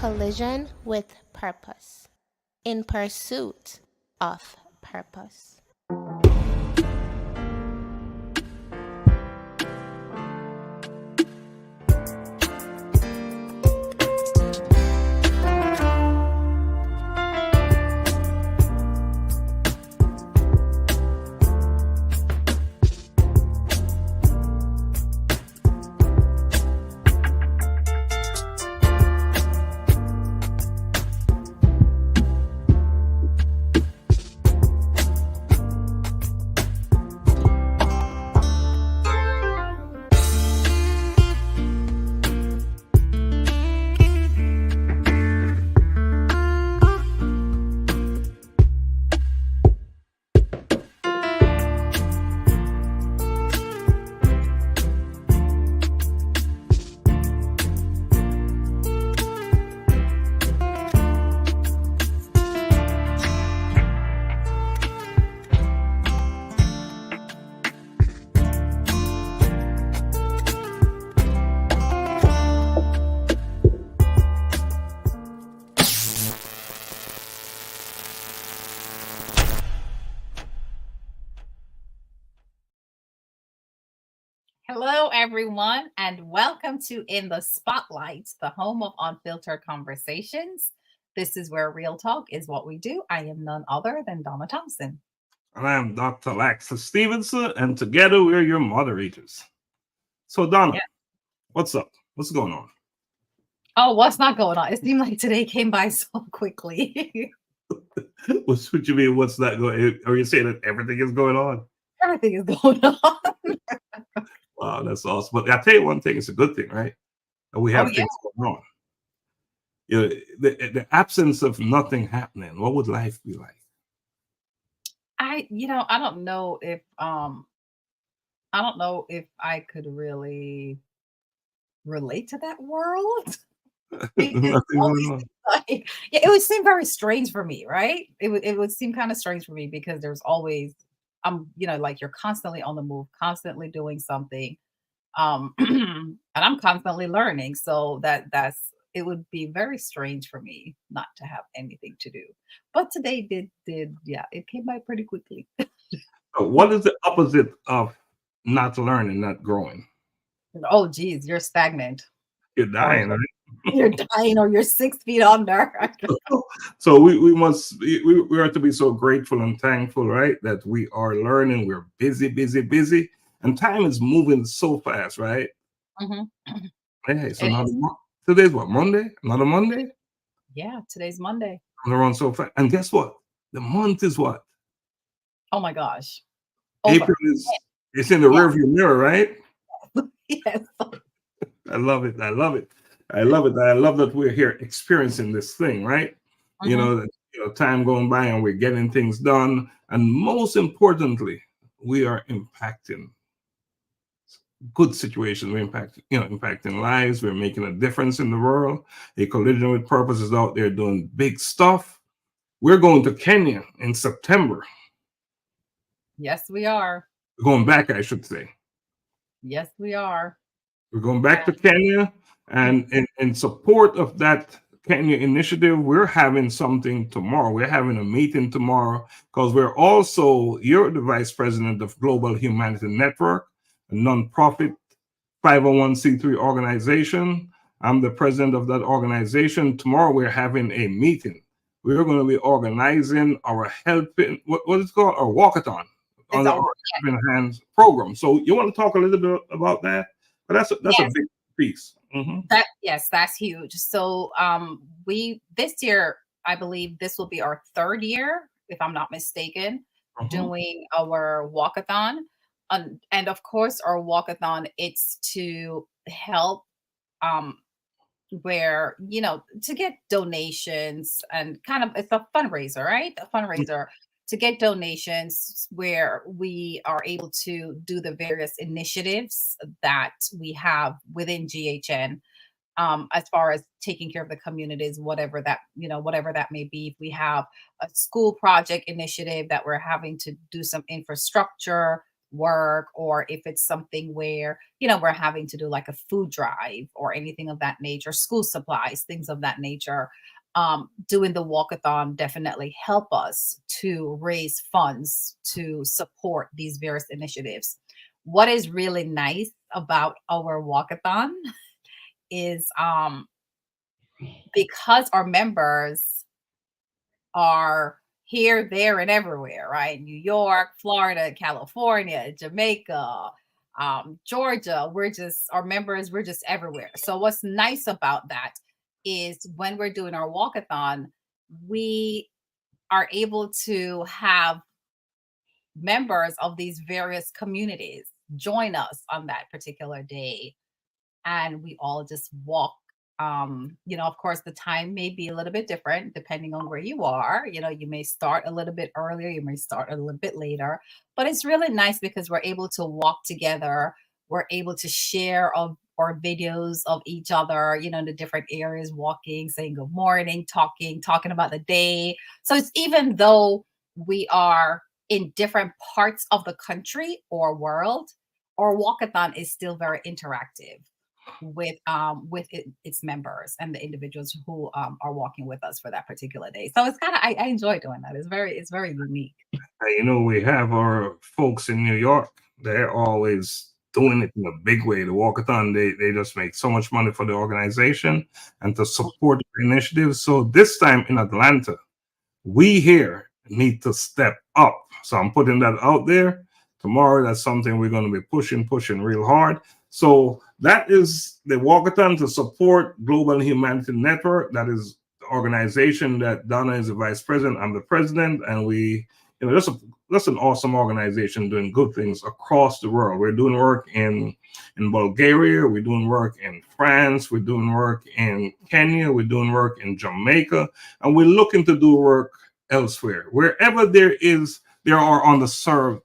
collision with purpose, in pursuit of purpose. Hello, everyone, and welcome to In the Spotlight, the home of unfiltered conversations. This is where real talk is what we do. I am none other than Donna Thompson. And I am Dr. Laxley Stevenson, and together we're your moderators. So, Donna, What's up? What's going on? Oh, what's not going on? It seemed like today came by so quickly. What you mean? What's not going? Are you saying that everything is going on? Everything is going on. Wow, that's awesome. But I tell you one thing, it's a good thing, right? And we have things going on. You know, the absence of nothing happening, what would life be like? I don't know if I could really relate to that world. It would seem very strange for me, right? It would seem kind of strange for me because there's always like you're constantly on the move, constantly doing something. And I'm constantly learning. So it would be very strange for me not to have anything to do. But today it came by pretty quickly. What is the opposite of not learning, not growing? Oh, geez, you're stagnant. You're dying, right? You're dying, or you're 6 feet under. So we are to be so grateful and thankful, right? That we are learning. We're busy, and time is moving so fast, right? Mm-hmm. Hey, so today's what, Monday? Another Monday? Yeah, today's Monday. They're on so fast, and guess what? The month is what? Oh my gosh! April is. It's in the rearview mirror, right? Yes. I love it. I love that we're here experiencing this thing, right? Mm-hmm. Time going by and we're getting things done. And most importantly, we are impacting good situations. We're impacting lives. We're making a difference in the world. A Collision with Purpose is out there doing big stuff. We're going to Kenya in September. Yes, we are. We're going back, I should say. Yes, we are. We're going back to Kenya, and in support of that Kenya initiative, we're having something tomorrow. We're having a meeting tomorrow because you're the vice president of Global Humanity Network, a nonprofit 501c3 organization. I'm the president of that organization. Tomorrow, we're having a meeting. We're going to be organizing our helping, what is it called? Our walkathon on our Helping Hands program. So you want to talk a little bit about that? But that's a big piece. Mm-hmm. That's huge. So this year, I believe this will be our 3rd year, if I'm not mistaken, doing our walkathon. And of course, our walkathon, it's to help where, to get donations and kind of, it's a fundraiser, right? A fundraiser to get donations where we are able to do the various initiatives that we have within GHN, as far as taking care of the communities, whatever that may be. If we have a school project initiative that we're having to do some infrastructure work, or if it's something where, we're having to do like a food drive or anything of that nature, school supplies, things of that nature. Doing the walkathon definitely help us to raise funds to support these various initiatives. What is really nice about our walkathon is because our members are here, there, and everywhere, right? New York, Florida, California, Jamaica, Georgia. Our members, we're just everywhere. So what's nice about that is when we're doing our walkathon, we are able to have members of these various communities join us on that particular day. And we all just walk. Of course, the time may be a little bit different depending on where you are. You may start a little bit earlier, you may start a little bit later, but it's really nice because we're able to walk together. We're able to share our videos of each other, in the different areas, walking, saying good morning, talking about the day. So it's, even though we are in different parts of the country or world, our walkathon is still very interactive with its members and the individuals who are walking with us for that particular day. So it's kind of, I enjoy doing that. It's very unique. We have our folks in New York. They're always doing it in a big way. The walkathon, they just make so much money for the organization and to support the initiatives. So this time in Atlanta, we here need to step up. So I'm putting that out there. Tomorrow, that's something we're going to be pushing real hard. So that is the walkathon to support Global Humanity Network. That is the organization that Donna is the vice president. I'm the president, and we, that's an awesome organization doing good things across the world. We're doing work in Bulgaria. We're doing work in France. We're doing work in Kenya. We're doing work in Jamaica, and we're looking to do work elsewhere. Wherever there are underserved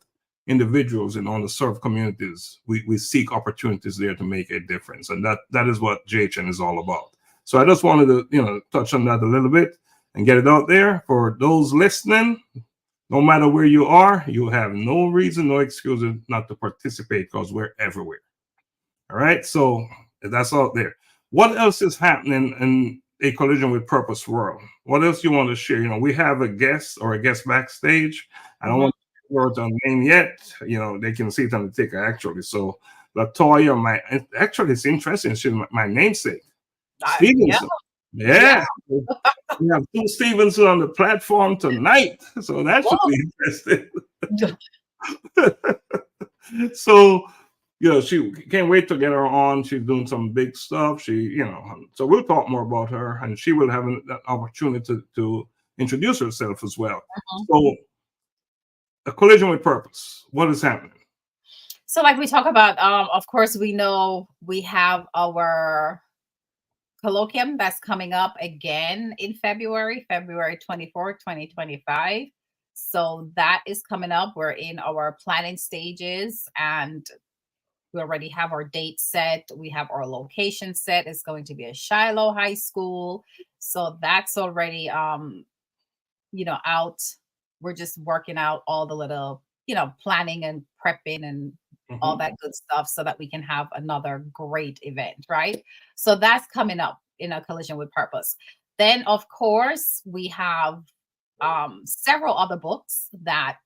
individuals and underserved communities, we seek opportunities there to make a difference, and that is what JHN is all about. So I just wanted to touch on that a little bit and get it out there for those listening. No matter where you are, you have no reason, no excuse not to participate, because we're everywhere. All right, so that's out there. What else is happening in a Collision with Purpose world? What else you want to share? We have a guest backstage. I don't want words on name yet. They can see it on the ticker actually. So Latoya, actually it's interesting. She's my namesake, Stevenson. Yeah. We have two Stevenson on the platform tonight, so that should be interesting. So she can't wait to get her on. She's doing some big stuff. So we'll talk more about her, and she will have an opportunity to introduce herself as well. So a Collision with Purpose, what is happening? So like we talk about, of course, we know we have our colloquium that's coming up again in February 24th, 2025. So that is coming up. We're in our planning stages, and we already have our date set. We have our location set. It's going to be at Shiloh High School. So that's already, out. We're just working out all the little, planning and prepping and all that good stuff so that we can have another great event, right? So that's coming up in a Collision with Purpose. Then, of course, we have several other books that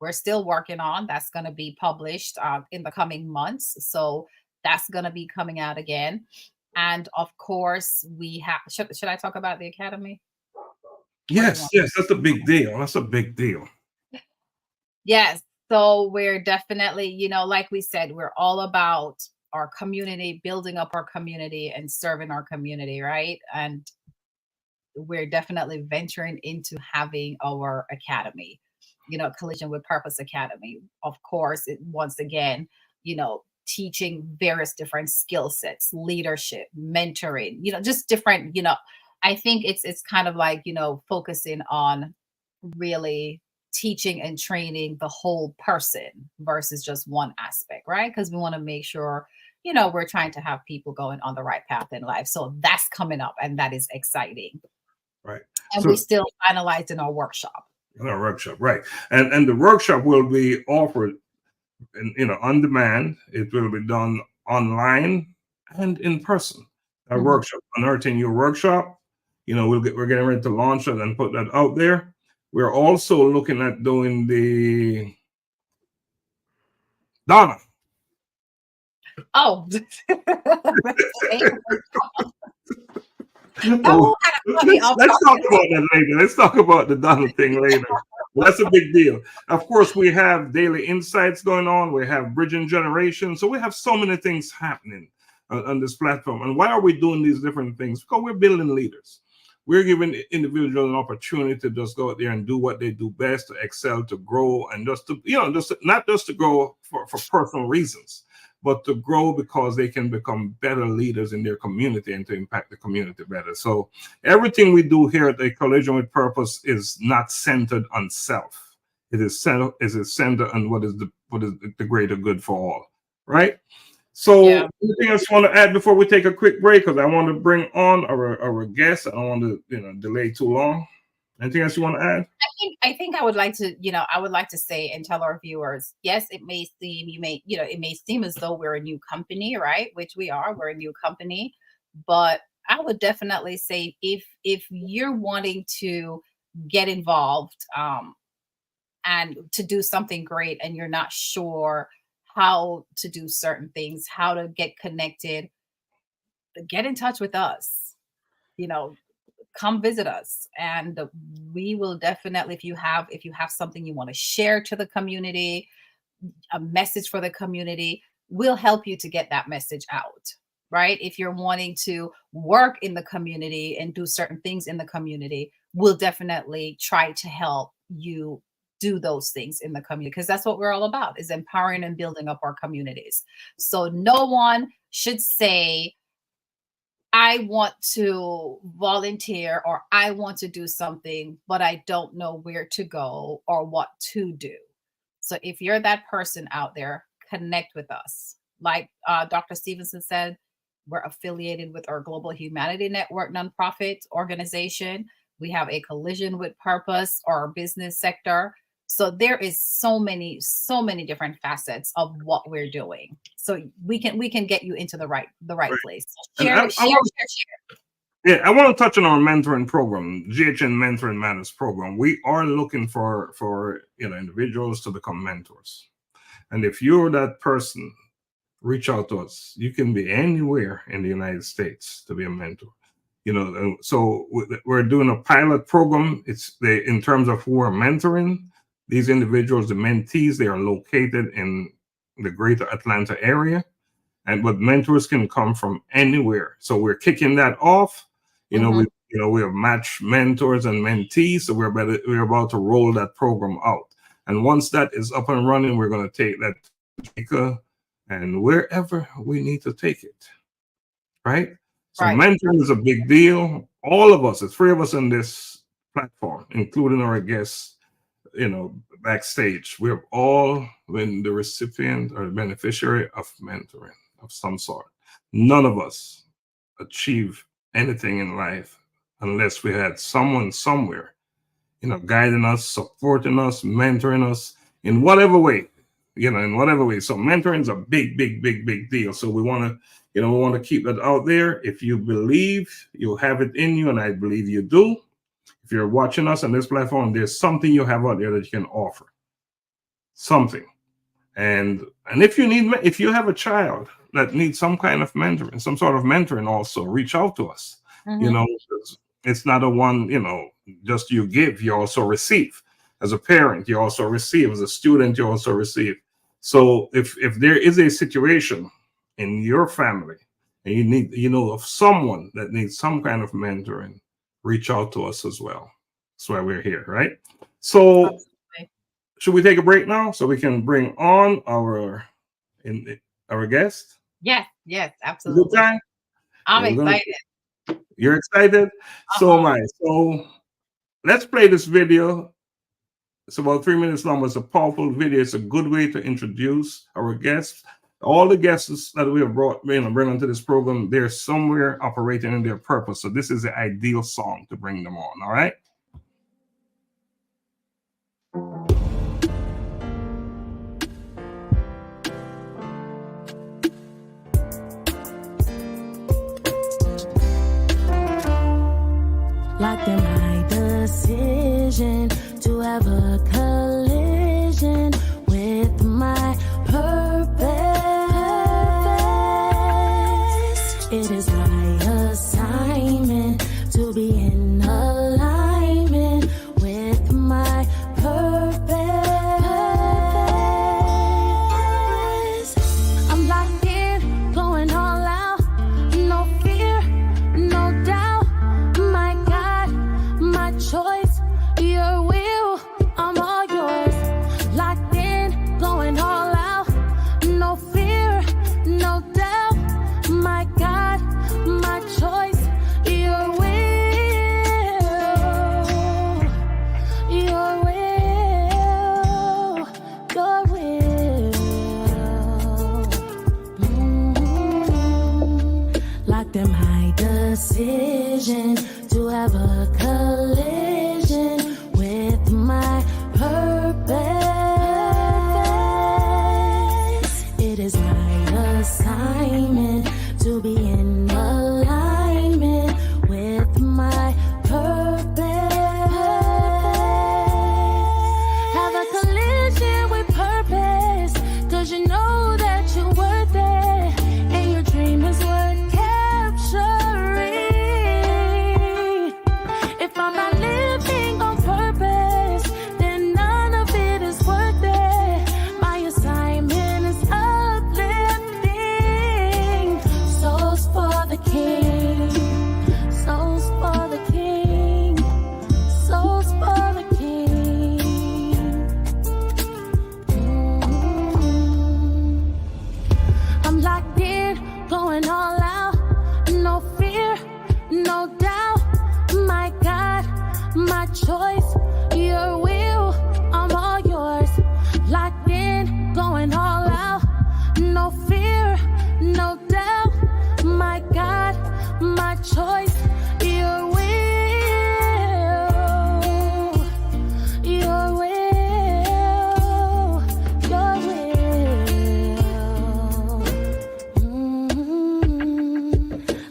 we're still working on that's going to be published in the coming months. So that's going to be coming out again. And of course, we have, should I talk about the Academy? Yes, that's a big deal. That's a big deal. Yes. So we're definitely, like we said, we're all about our community, building up our community and serving our community, right? And we're definitely venturing into having our academy, Collision with Purpose Academy. Of course, once again, teaching various different skill sets, leadership, mentoring, just different, I think it's kind of like, focusing on really teaching and training the whole person versus just one aspect, right? Because we want to make sure, we're trying to have people going on the right path in life. So that's coming up, and that is exciting. Right. And we still finalized in our workshop. Right. And the workshop will be offered and on demand. It will be done online and in person. Our workshop, Unearthing Your Workshop, we're getting ready to launch it and put that out there. We're also looking at doing the Donna. Oh. Let's talk about that later. Let's talk about the Donna thing later. That's a big deal. Of course, we have daily insights going on. We have bridging generation. So we have so many things happening on this platform. And why are we doing these different things? Because we're building leaders. We're giving individuals an opportunity to just go out there and do what they do best, to excel, to grow, and not just to grow for personal reasons, but to grow because they can become better leaders in their community and to impact the community better. So everything we do here at A Collision with Purpose is not centered on self. It is centered on what is the greater good for all, right? So anything else you want to add before we take a quick break? Because I want to bring on our guests. I don't want to delay too long. Anything else you want to add? I think I would like to say and tell our viewers, yes, it may seem as though we're a new company, right? Which we are. We're a new company, but I would definitely say if you're wanting to get involved and to do something great and you're not sure how to do certain things, how to get connected, get in touch with us. Come visit us, and we will definitely, if you have something you want to share to the community, a message for the community, we'll help you to get that message out, right? If you're wanting to work in the community and do certain things in the community, we'll definitely try to help you do those things in the community, because that's what we're all about, is empowering and building up our communities. So no one should say, I want to volunteer or I want to do something, but I don't know where to go or what to do. So if you're that person out there, connect with us. Like Dr. Stephenson said, we're affiliated with our Global Humanity Network nonprofit organization. We have A Collision with Purpose, our business sector. So there is so many different facets of what we're doing. So we can get you into the right place. So share. Yeah, I want to touch on our mentoring program, GHN Mentoring Matters program. We are looking for individuals to become mentors. And if you're that person, reach out to us. You can be anywhere in the United States to be a mentor. So we're doing a pilot program. In terms of who we're mentoring. These individuals, the mentees, they are located in the greater Atlanta area, but mentors can come from anywhere. So we're kicking that off. We have matched mentors and mentees, so we're about to roll that program out. And once that is up and running, we're going to take that to Jamaica and wherever we need to take it. Right? So mentoring is a big deal. All of us, the three of us on this platform, including our guests, backstage, we have all been the recipient or the beneficiary of mentoring of some sort. None of us achieve anything in life unless we had someone somewhere, guiding us, supporting us, mentoring us in whatever way, So mentoring is a big deal. So we want to keep that out there. If you believe you have it in you, and I believe you do, if you're watching us on this platform, there's something you have out there that you can offer. Something. And if you have a child that needs some kind of mentoring, some sort of mentoring, also reach out to us. It's not a one, just you give, you also receive. As a parent, you also receive. As a student, you also receive. So if there is a situation in your family and you need, of someone that needs some kind of mentoring, reach out to us as well. That's why we're here, right? So should we take a break now so we can bring on our guest? Yes, absolutely. Good time? I'm excited. You're excited? So am I. So let's play this video. It's about 3 minutes long. It's a powerful video. It's a good way to introduce our guests. All the guests that we have bring onto this program, they're somewhere operating in their purpose. So this is the ideal song to bring them on. All right. decision to have a collision with my purpose. It is my assignment to be in alignment with my purpose. I'm locked in, going all out, no fear, no doubt. My God, my choice, your will, I'm all yours. Locked in, going all out, no fear, no doubt. My God, my choice, your will, your will, your will. Locked in my decision to have a collision with my purpose. It is my assignment to be in alignment with my purpose. Have a collision with purpose, 'cause you know that you're worth it, and your dream is worth capturing. If I'm not living on purpose, then none of it is worth it. My assignment is uplifting souls for the King, souls for the King, souls for the King. I'm locked in, going all out, no fear, no doubt. My God, my choice, your will, I'm all yours. Locked in, going all out, no fear, no doubt. My God, my choice, your will, your will, your will.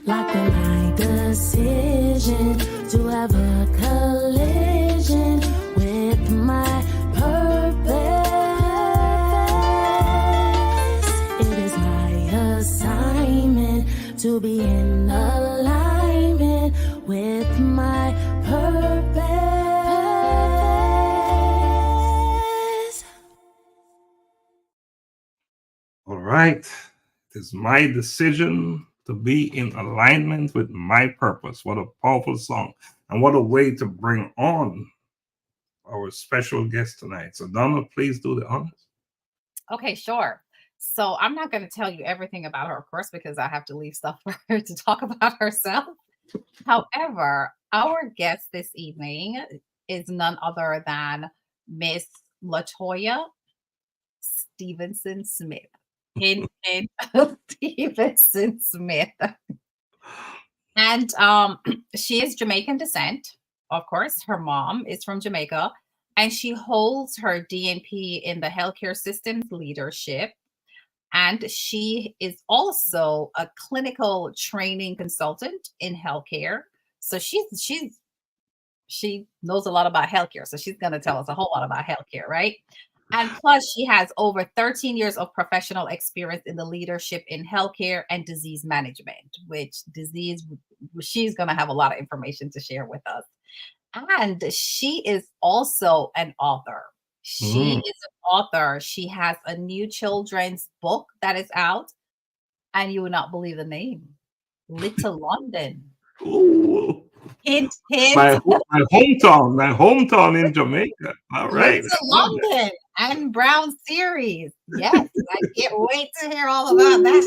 Locked in my decision to have a collision with my purpose. It is my assignment to be in alignment with my purpose. All right. It is my decision to be in alignment with my purpose. What a powerful song. And what a way to bring on our special guest tonight. So, Donna, please do the honors. Okay, sure. So I'm not going to tell you everything about her, of course, because I have to leave stuff for her to talk about herself. However, our guest this evening is none other than Miss Latoya Stephenson-Smith. Stephenson-Smith. And she is Jamaican descent, of course. Her mom is from Jamaica, and she holds her DNP in the healthcare systems leadership. And she is also a clinical training consultant in healthcare. So she knows a lot about healthcare. So she's going to tell us a whole lot about healthcare, right? And plus, she has over 13 years of professional experience in the leadership in healthcare and disease management, which she's going to have a lot of information to share with us. And she is also an author. She is an author. She has a new children's book that is out, and you will not believe the name. Little London. Ooh. Hint, hint. My hometown in Jamaica. All right. Little London and Brown series. Yes, I can't wait to hear all about that.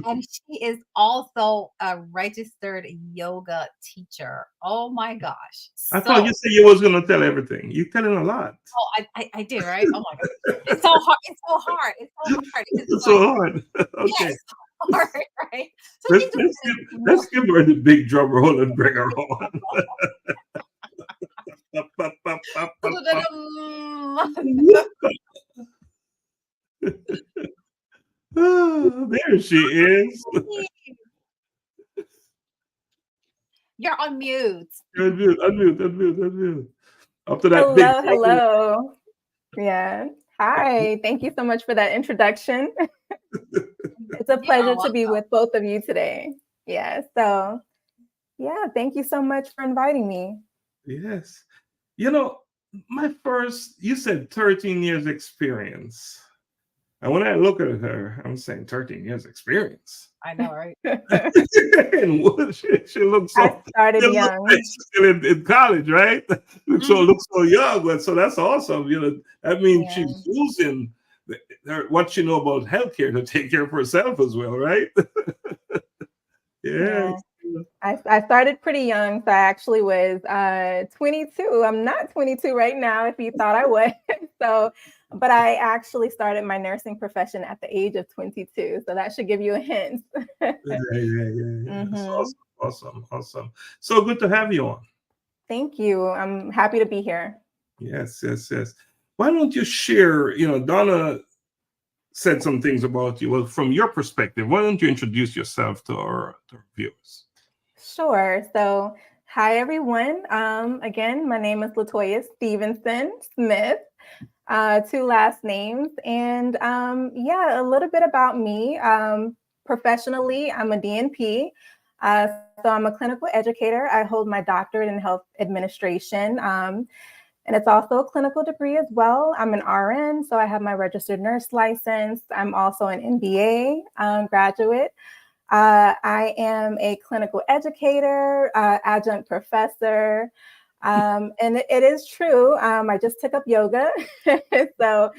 And she is also a registered yoga teacher. Oh my gosh. I thought you said you was going to tell everything. You're telling a lot. Oh, I did, right? Oh my God. It's so hard. It's so hard. It's so hard. It's so hard. Okay. Yes, hard, right? So Let's give her the big drum roll and bring her on. Oh, there she is. You're on mute. Unmute. Up to that big. Hello. Yeah. Hi. Thank you so much for that introduction. It's a pleasure to be with both of you today. Yeah. So, yeah, thank you so much for inviting me. Yes. You know, you said 13 years experience. And when I look at her, I'm saying 13 years experience. I know, right? And she looks so. I started young. Like she's still in college, right? Looks so young, but so that's awesome. That means she's using what she know about healthcare to take care of herself as well, right? Yeah. I started pretty young, so I actually was 22. I'm not 22 right now, if you thought I was. But I actually started my nursing profession at the age of 22, so that should give you a hint. Yeah. Awesome. So good to have you on. Thank you. I'm happy to be here. Yes. Why don't you share? Donna said some things about you. Well, from your perspective, why don't you introduce yourself to our viewers? Sure. So, hi everyone. Again, my name is Latoya Stephenson-Smith. 2 last names, and a little bit about me. Professionally, I'm a DNP, so I'm a clinical educator. I hold my doctorate in health administration, and it's also a clinical degree as well. I'm an RN, so I have my registered nurse license. I'm also an MBA graduate. I am a clinical educator, adjunct professor. And it is true. I just took up yoga. So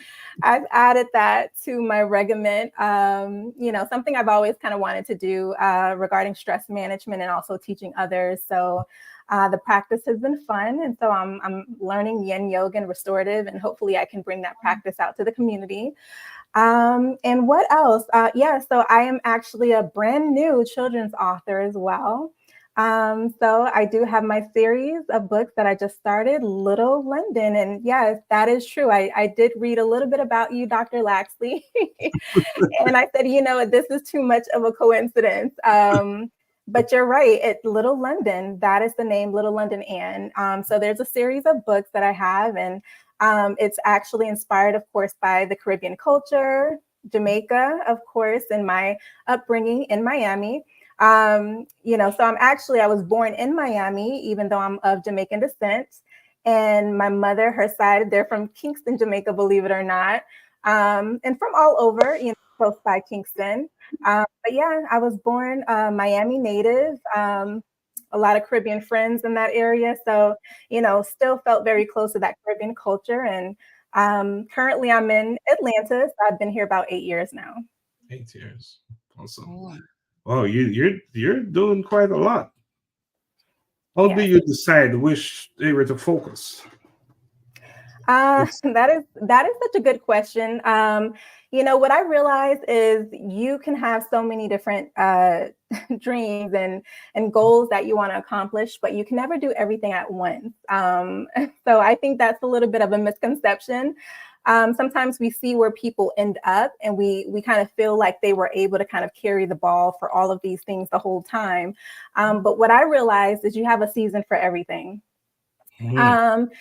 I've added that to my regimen. Something I've always kind of wanted to do regarding stress management and also teaching others. So the practice has been fun. And so I'm learning yin yoga and restorative, and hopefully I can bring that practice out to the community. And what else? So I am actually a brand new children's author as well. So I do have my series of books that I just started, Little London. And yes, that is true. I did read a little bit about you, Dr. Laxley. And I said, this is too much of a coincidence. But you're right. Little London, that is the name, Little London Anne. So there's a series of books that I have, and it's actually inspired, of course, by the Caribbean culture, Jamaica, of course, and my upbringing in Miami. So I was born in Miami, even though I'm of Jamaican descent. And my mother, her side, they're from Kingston, Jamaica, believe it or not. And from all over, close by Kingston. But yeah, I was born Miami native, a lot of Caribbean friends in that area. So, still felt very close to that Caribbean culture. And currently I'm in Atlanta. So I've been here about 8 years now. 8 years. Awesome. Oh, you're doing quite a lot. How do you decide which area to focus? That is such a good question. What I realize is you can have so many different dreams and goals that you want to accomplish, but you can never do everything at once. So I think that's a little bit of a misconception. Sometimes we see where people end up, and we kind of feel like they were able to kind of carry the ball for all of these things the whole time. But what I realized is you have a season for everything. It's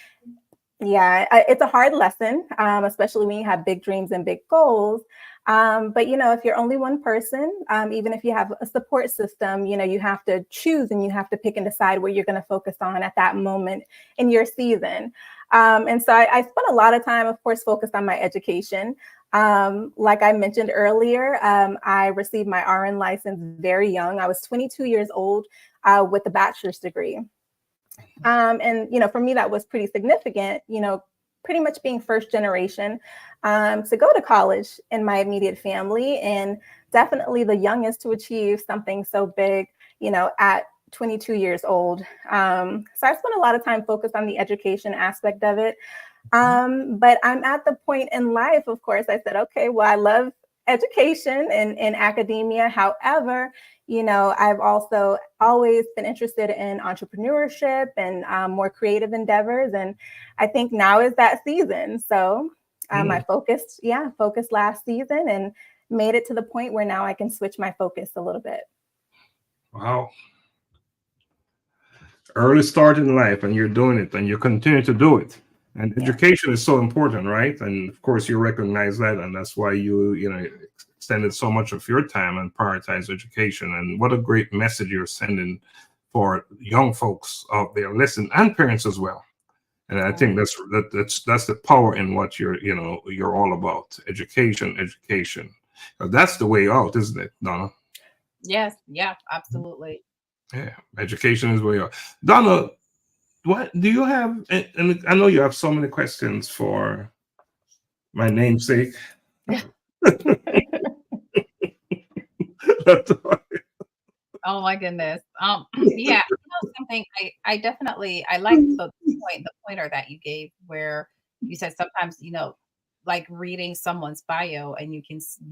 a hard lesson, especially when you have big dreams and big goals. But, if you're only one person, even if you have a support system, you have to choose and you have to pick and decide what you're going to focus on at that moment in your season. And so I spent a lot of time, of course, focused on my education. Like I mentioned earlier, I received my RN license very young. I was 22 years old with a bachelor's degree. And, for me, that was pretty significant, pretty much being first generation to go to college in my immediate family, and definitely the youngest to achieve something so big, at 22 years old. So I spent a lot of time focused on the education aspect of it. But I'm at the point in life, of course, I said, okay, well, I love education and academia. However, I've also always been interested in entrepreneurship and more creative endeavors. And I think now is that season. So I focused last season and made it to the point where now I can switch my focus a little bit. Wow. early start in life, and you're doing it, and you continue to do it. And education is so important, right? And of course, you recognize that, and that's why you extended so much of your time and prioritize education. And what a great message you're sending for young folks out there, listen, and parents as well. And I think that's the power in what you're all about. Education. That's the way out, isn't it, Donna? Yes, yeah, absolutely. Yeah, education is the way out. Donna, what do you have? And I know you have so many questions for my namesake. Oh my goodness. Yeah, something I definitely like the pointer that you gave, where you said sometimes, like reading someone's bio and you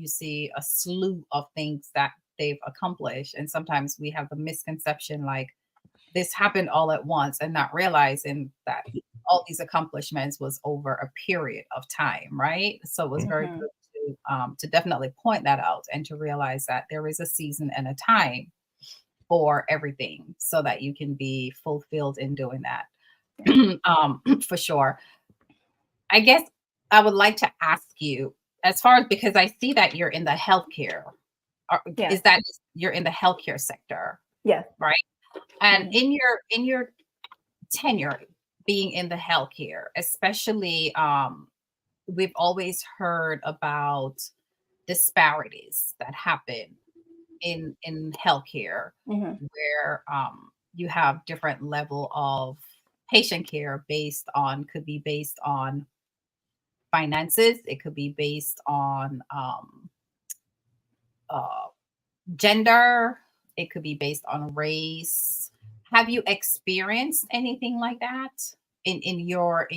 see a slew of things that they've accomplished. And sometimes we have the misconception like this happened all at once, and not realizing that all these accomplishments was over a period of time, right? So it was very good to definitely point that out and to realize that there is a season and a time for everything, so that you can be fulfilled in doing that. For sure. I guess I would like to ask you, as far as, because I see that you're in the healthcare, is that you're in the healthcare sector? Yes. Right. And in your tenure being in the healthcare, especially, we've always heard about disparities that happen in healthcare, where you have different level of patient care could be based on finances, it could be based on gender, it could be based on race. Have you experienced anything like that in your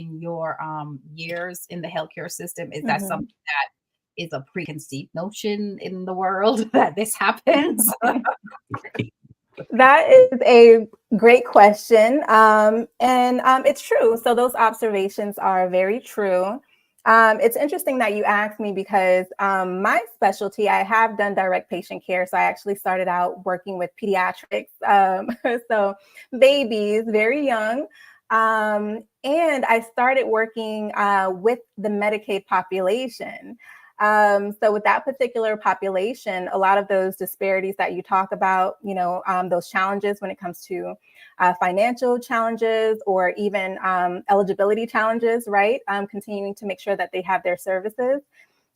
years in the healthcare system? Is that something that is a preconceived notion in the world that this happens? That is a great question. And it's true. So those observations are very true. It's interesting that you asked me, because my specialty, I have done direct patient care. So I actually started out working with pediatrics. So babies, very young. And I started working with the Medicaid population. So with that particular population, a lot of those disparities that you talk about, those challenges when it comes to financial challenges, or even eligibility challenges, right? Continuing to make sure that they have their services.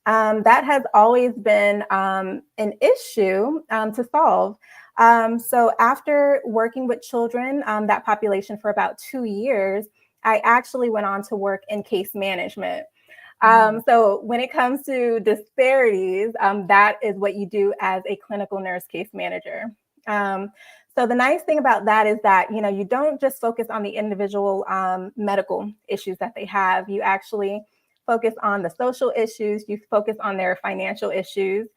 That has always been an issue to solve. So after working with children, that population for about 2 years, I actually went on to work in case management. So when it comes to disparities, that is what you do as a clinical nurse case manager. So the nice thing about that is that, you don't just focus on the individual medical issues that they have. You actually focus on the social issues. You focus on their financial issues.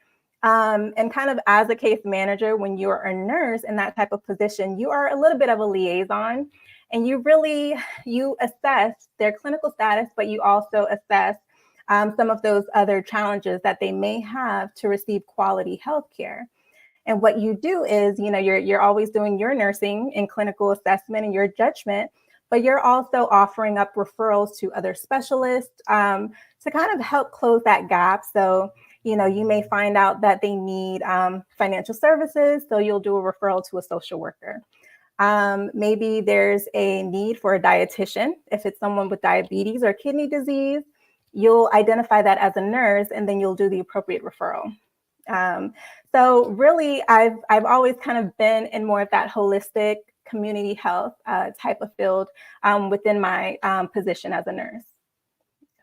And kind of as a case manager, when you're a nurse in that type of position, you are a little bit of a liaison, and you assess their clinical status, but you also assess some of those other challenges that they may have to receive quality healthcare. And what you do is, you're always doing your nursing and clinical assessment and your judgment, but you're also offering up referrals to other specialists to kind of help close that gap. So, you may find out that they need financial services, so you'll do a referral to a social worker. Maybe there's a need for a dietitian. If it's someone with diabetes or kidney disease, you'll identify that as a nurse, and then you'll do the appropriate referral. So really, I've always kind of been in more of that holistic community health type of field within my position as a nurse.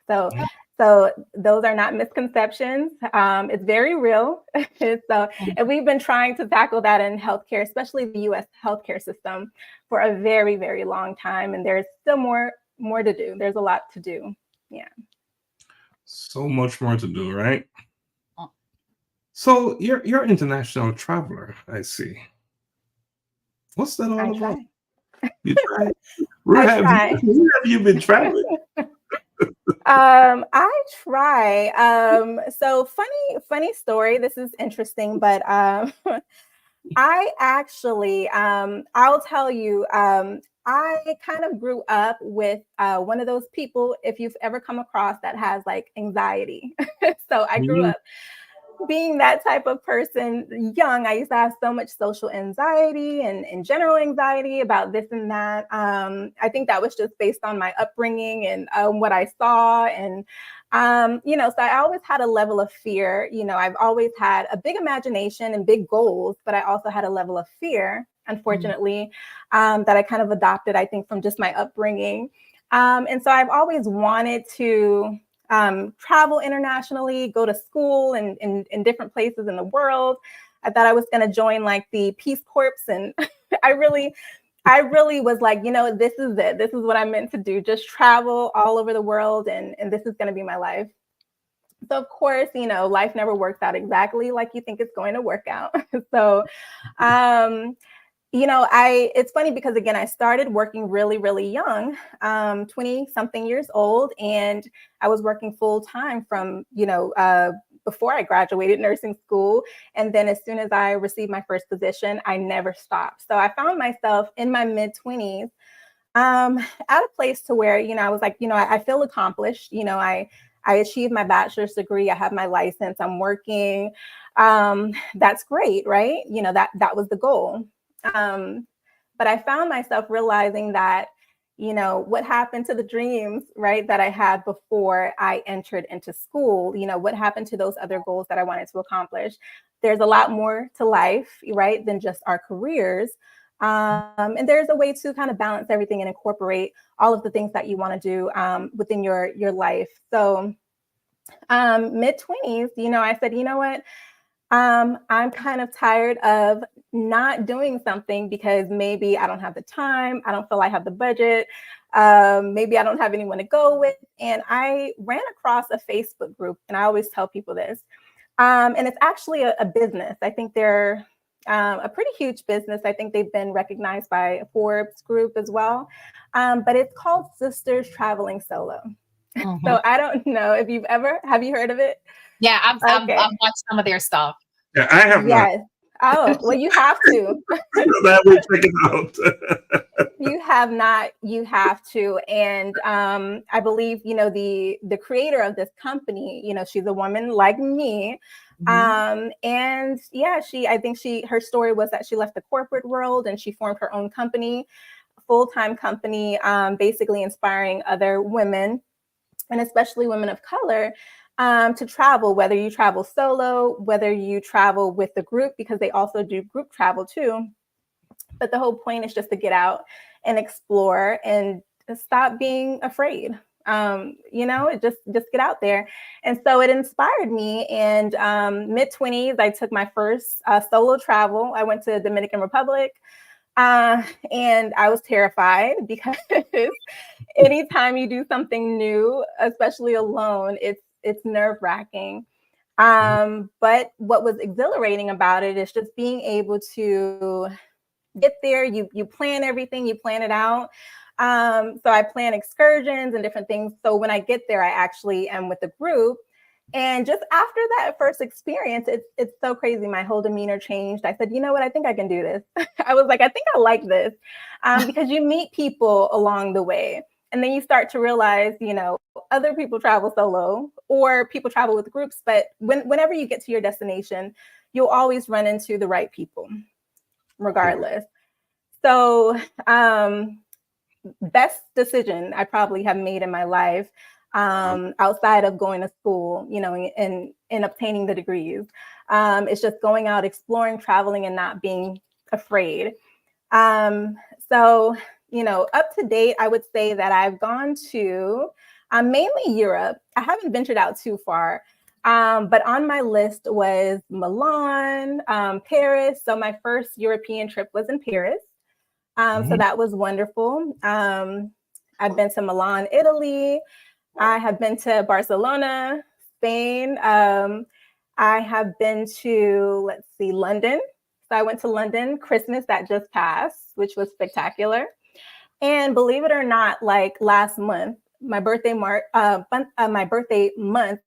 So those are not misconceptions. It's very real. And we've been trying to tackle that in healthcare, especially the U.S. healthcare system, for a very, very long time. And there's still more to do. There's a lot to do. Yeah. So much more to do, right? So you're an international traveler, I see. What's that all about? You try. Where have you been traveling? I try. So funny story. This is interesting, but I actually, I'll tell you, I kind of grew up with one of those people, if you've ever come across, that has like anxiety. So I grew Mhm. up being that type of person young. I used to have so much social anxiety and general anxiety about this and that. I think that was just based on my upbringing and what I saw. And, so I always had a level of fear. I've always had a big imagination and big goals, but I also had a level of fear, unfortunately, that I kind of adopted, I think, from just my upbringing. And so I've always wanted to travel internationally, go to school in different places in the world. I thought I was going to join like the Peace Corps. And I really was like, this is it. This is what I'm meant to do. Just travel all over the world. And this is going to be my life. So of course, life never works out exactly like you think it's going to work out. So, it's funny because, again, I started working really, really young, 20 something years old. And I was working full time from, before I graduated nursing school. And then as soon as I received my first position, I never stopped. So I found myself in my mid 20s at a place to where, I was like, I feel accomplished. I achieved my bachelor's degree. I have my license. I'm working. That's great, right? That was the goal. But I found myself realizing that, what happened to the dreams, right, that I had before I entered into school, what happened to those other goals that I wanted to accomplish. There's a lot more to life, right, than just our careers. And there's a way to kind of balance everything and incorporate all of the things that you want to do within your life. So mid 20s, I said, you know what? I'm kind of tired of not doing something because maybe I don't have the time. I don't feel I have the budget. Maybe I don't have anyone to go with. And I ran across a Facebook group, and I always tell people this. And it's actually a business. I think they're a pretty huge business. I think they've been recognized by Forbes group as well. But it's called Sisters Traveling Solo. Mhm. So I don't know if have you heard of it? Yeah, I've Okay. watched some of their stuff. Yeah, I have not. Yes. Oh, well, you have to. That way, check it out. You have not, you have to. And I believe, the creator of this company, she's a woman like me. And yeah, I think her story was that she left the corporate world and she formed her own company, full-time company, basically inspiring other women, and especially women of color, to travel, whether you travel solo, whether you travel with the group, because they also do group travel too. But the whole point is just to get out and explore and stop being afraid. Just get out there. And so it inspired me. And mid 20s, I took my first solo travel. I went to Dominican Republic. And I was terrified because anytime you do something new, especially alone, it's nerve-wracking. But what was exhilarating about it is just being able to get there. You plan everything, you plan it out. So I plan excursions and different things. So when I get there, I actually am with the group. And just after that first experience, it's so crazy. My whole demeanor changed. I said, you know what? I think I can do this. I was like, I think I like this, because you meet people along the way. And then you start to realize, other people travel solo or people travel with groups. But whenever you get to your destination, you'll always run into the right people, regardless. So best decision I probably have made in my life, outside of going to school, and obtaining the degrees. It's just going out, exploring, traveling, and not being afraid. So, up to date, I would say that I've gone to mainly Europe. I haven't ventured out too far. But on my list was Milan, Paris. So my first European trip was in Paris. So that was wonderful. I've been to Milan, Italy. I have been to Barcelona, Spain. I have been to, London. So I went to London Christmas that just passed, which was spectacular. And believe it or not, like last month, my birthday month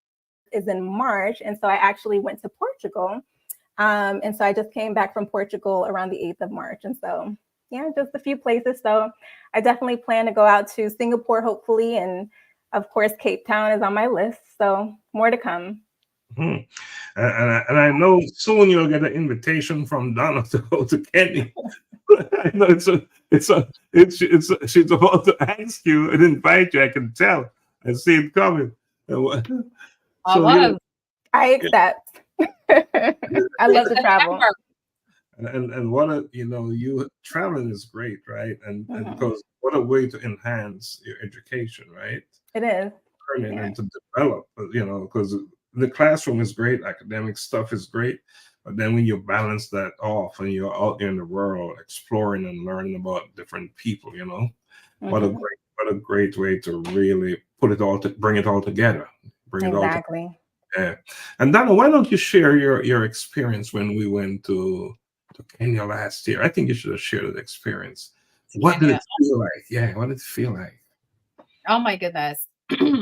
is in March. And so I actually went to Portugal And so I just came back from Portugal around the 8th of March. And so, yeah, just a few places. So I definitely plan to go out to Singapore, hopefully. And of course, Cape Town is on my list. So more to come. And I know soon you'll get an invitation from Donna to go to Kenya. I know she's about to ask you and invite you. I can tell. I see it coming. I accept. I love to travel. And what a, you traveling is great, right? And because what a way to enhance your education, right? It is. Learning and to develop, because the classroom is great, academic stuff is great, but then when you balance that off and you're out there in the world exploring and learning about different people, what a great way to really bring it all together. Exactly. Yeah. And Donna, why don't you share your experience when we went to Kenya last year? I think you should have shared that experience. What did it feel like? Yeah, what did it feel like? Oh my goodness. It's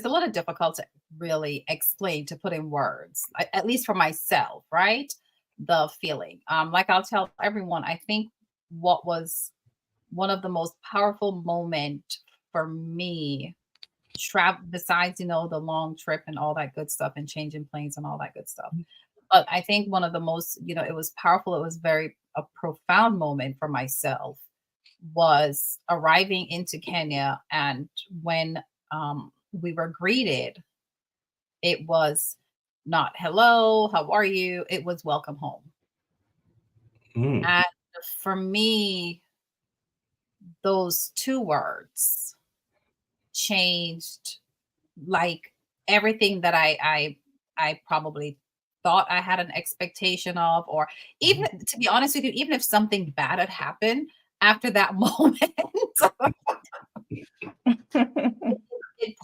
a little difficult to really explain, to put in words, at least for myself, right? The feeling. Like I'll tell everyone, I think what was one of the most powerful moments for me, besides, the long trip and all that good stuff and changing planes and all that good stuff. But I think one of the most, it was powerful. It was a profound moment for myself, was arriving into Kenya. And when we were greeted, it was not hello, how are you? It was welcome home. And for me, those two words changed like everything that I probably thought I had an expectation of, or even, to be honest with you, even if something bad had happened after that moment, it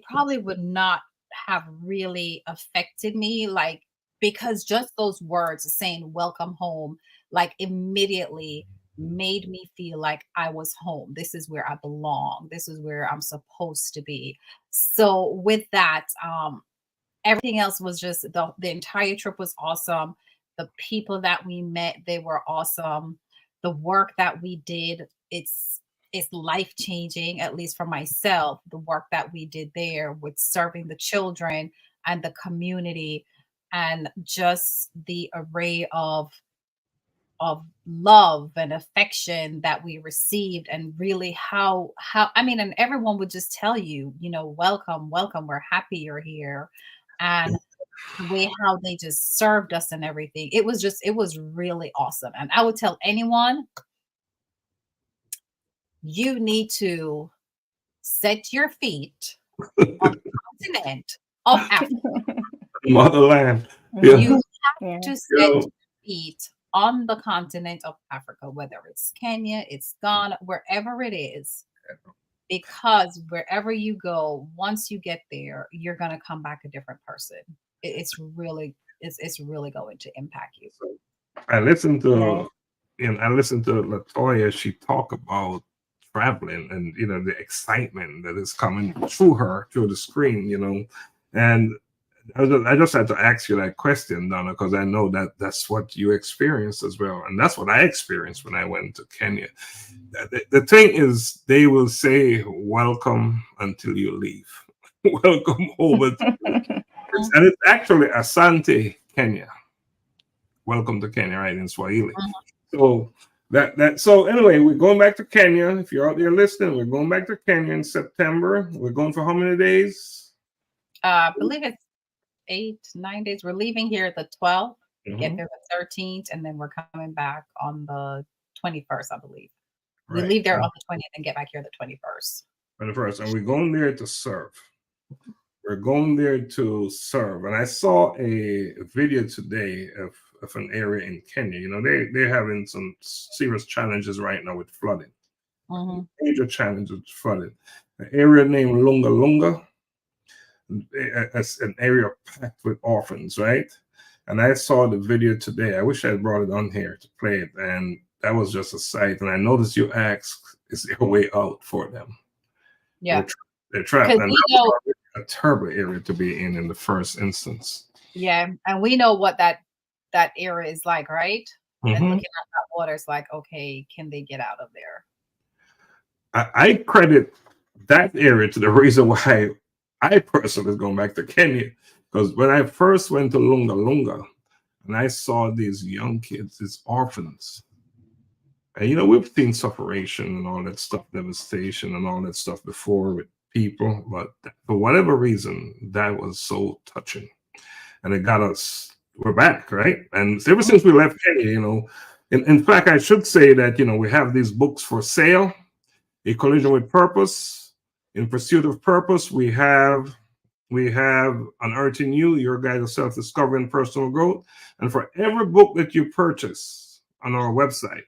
probably would not have really affected me, like, because just those words saying welcome home, like, immediately made me feel like I was home. This is where I belong. This is where I'm supposed to be. So with that, everything else was just, the entire trip was awesome. The people that we met, they were awesome. The work that we did, it's life-changing, at least for myself. The work that we did there with serving the children and the community, and just the array of love and affection that we received, and really how and everyone would just tell you, welcome, we're happy you're here. And the way how they just served us and everything, it was really awesome. And I would tell anyone, you need to set your feet on the continent of Africa. Motherland. You have to set your feet on the continent of Africa, whether it's Kenya, it's Ghana, wherever it is, because wherever you go, once you get there, you're going to come back a different person. It's really going to impact you. I listened to Latoya. She talk about traveling and the excitement that is coming through her through the screen, and I just had to ask you that question, Donna, because I know that that's what you experienced as well, and that's what I experienced when I went to Kenya. The thing is, they will say welcome until you leave. Welcome over and it's actually Asante, Kenya. Welcome to Kenya, right, in Swahili. So so anyway, we're going back to Kenya. If you're out there listening, we're going back to Kenya in September. We're going for how many days? I believe it's 8-9 days. We're leaving here the 12th, get there the 13th, and then we're coming back on the 21st, I believe. We leave there on the 20th and get back here the 21st. And we're going there to serve. We're going there to serve. And I saw a video today of an area in Kenya. They're having some serious challenges right now with flooding. Major challenges with flooding. An area named Lunga Lunga. As an area packed with orphans, right? And I saw the video today. I wish I had brought it on here to play it, and that was just a sight. And I noticed you asked, is there a way out for them? Yeah, they're trapped. And terrible area to be in the first instance. Yeah, and we know what that area is like, right? And looking at that water, it's like, okay, can they get out of there? I credit that area to the reason why I personally is going back to Kenya, because when I first went to Lunga Lunga and I saw these young kids, these orphans, and you know, we've seen separation and all that stuff, devastation and all that stuff before with people, but for whatever reason, that was so touching, and it got us. We're back, right? And ever since we left Kenya, you know, in fact, I should say that, you know, we have these books for sale. A Collision with Purpose, In Pursuit of Purpose. We have Unearthing You, Your Guide to Self-Discovery and Personal Growth. And for every book that you purchase on our website,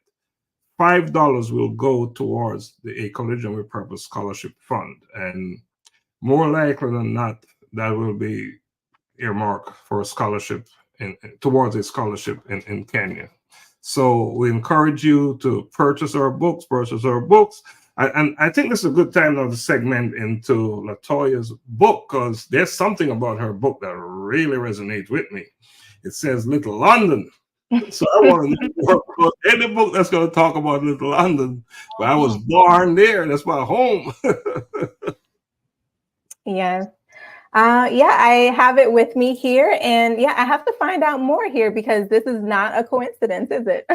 $5 will go towards the A Collision with Purpose Scholarship Fund. And more likely than not, that will be earmarked for a scholarship towards a scholarship in Kenya. So we encourage you to purchase our books. And I think this is a good time now to segment into Latoya's book, because there's something about her book that really resonates with me. It says Little London. So I want to know about any book that's going to talk about Little London. But I was born there. That's my home. Yes. Yeah, I have it with me here. And yeah, I have to find out more here because this is not a coincidence, is it?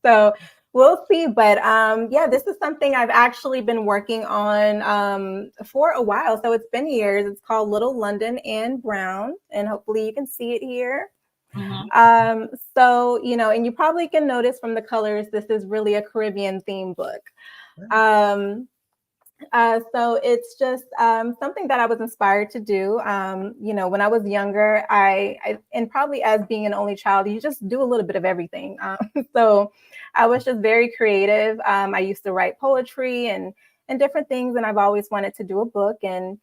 So we'll see. But yeah, this is something I've actually been working on for a while. So it's been years. It's called Little London and Brown. And hopefully you can see it here. So, you know, and you probably can notice from the colors, this is really a Caribbean themed book. So it's just something that I was inspired to do. You know, when I was younger, I and probably as being an only child, you just do a little bit of everything. So I was just very creative. I used to write poetry and different things, and I've always wanted to do a book. And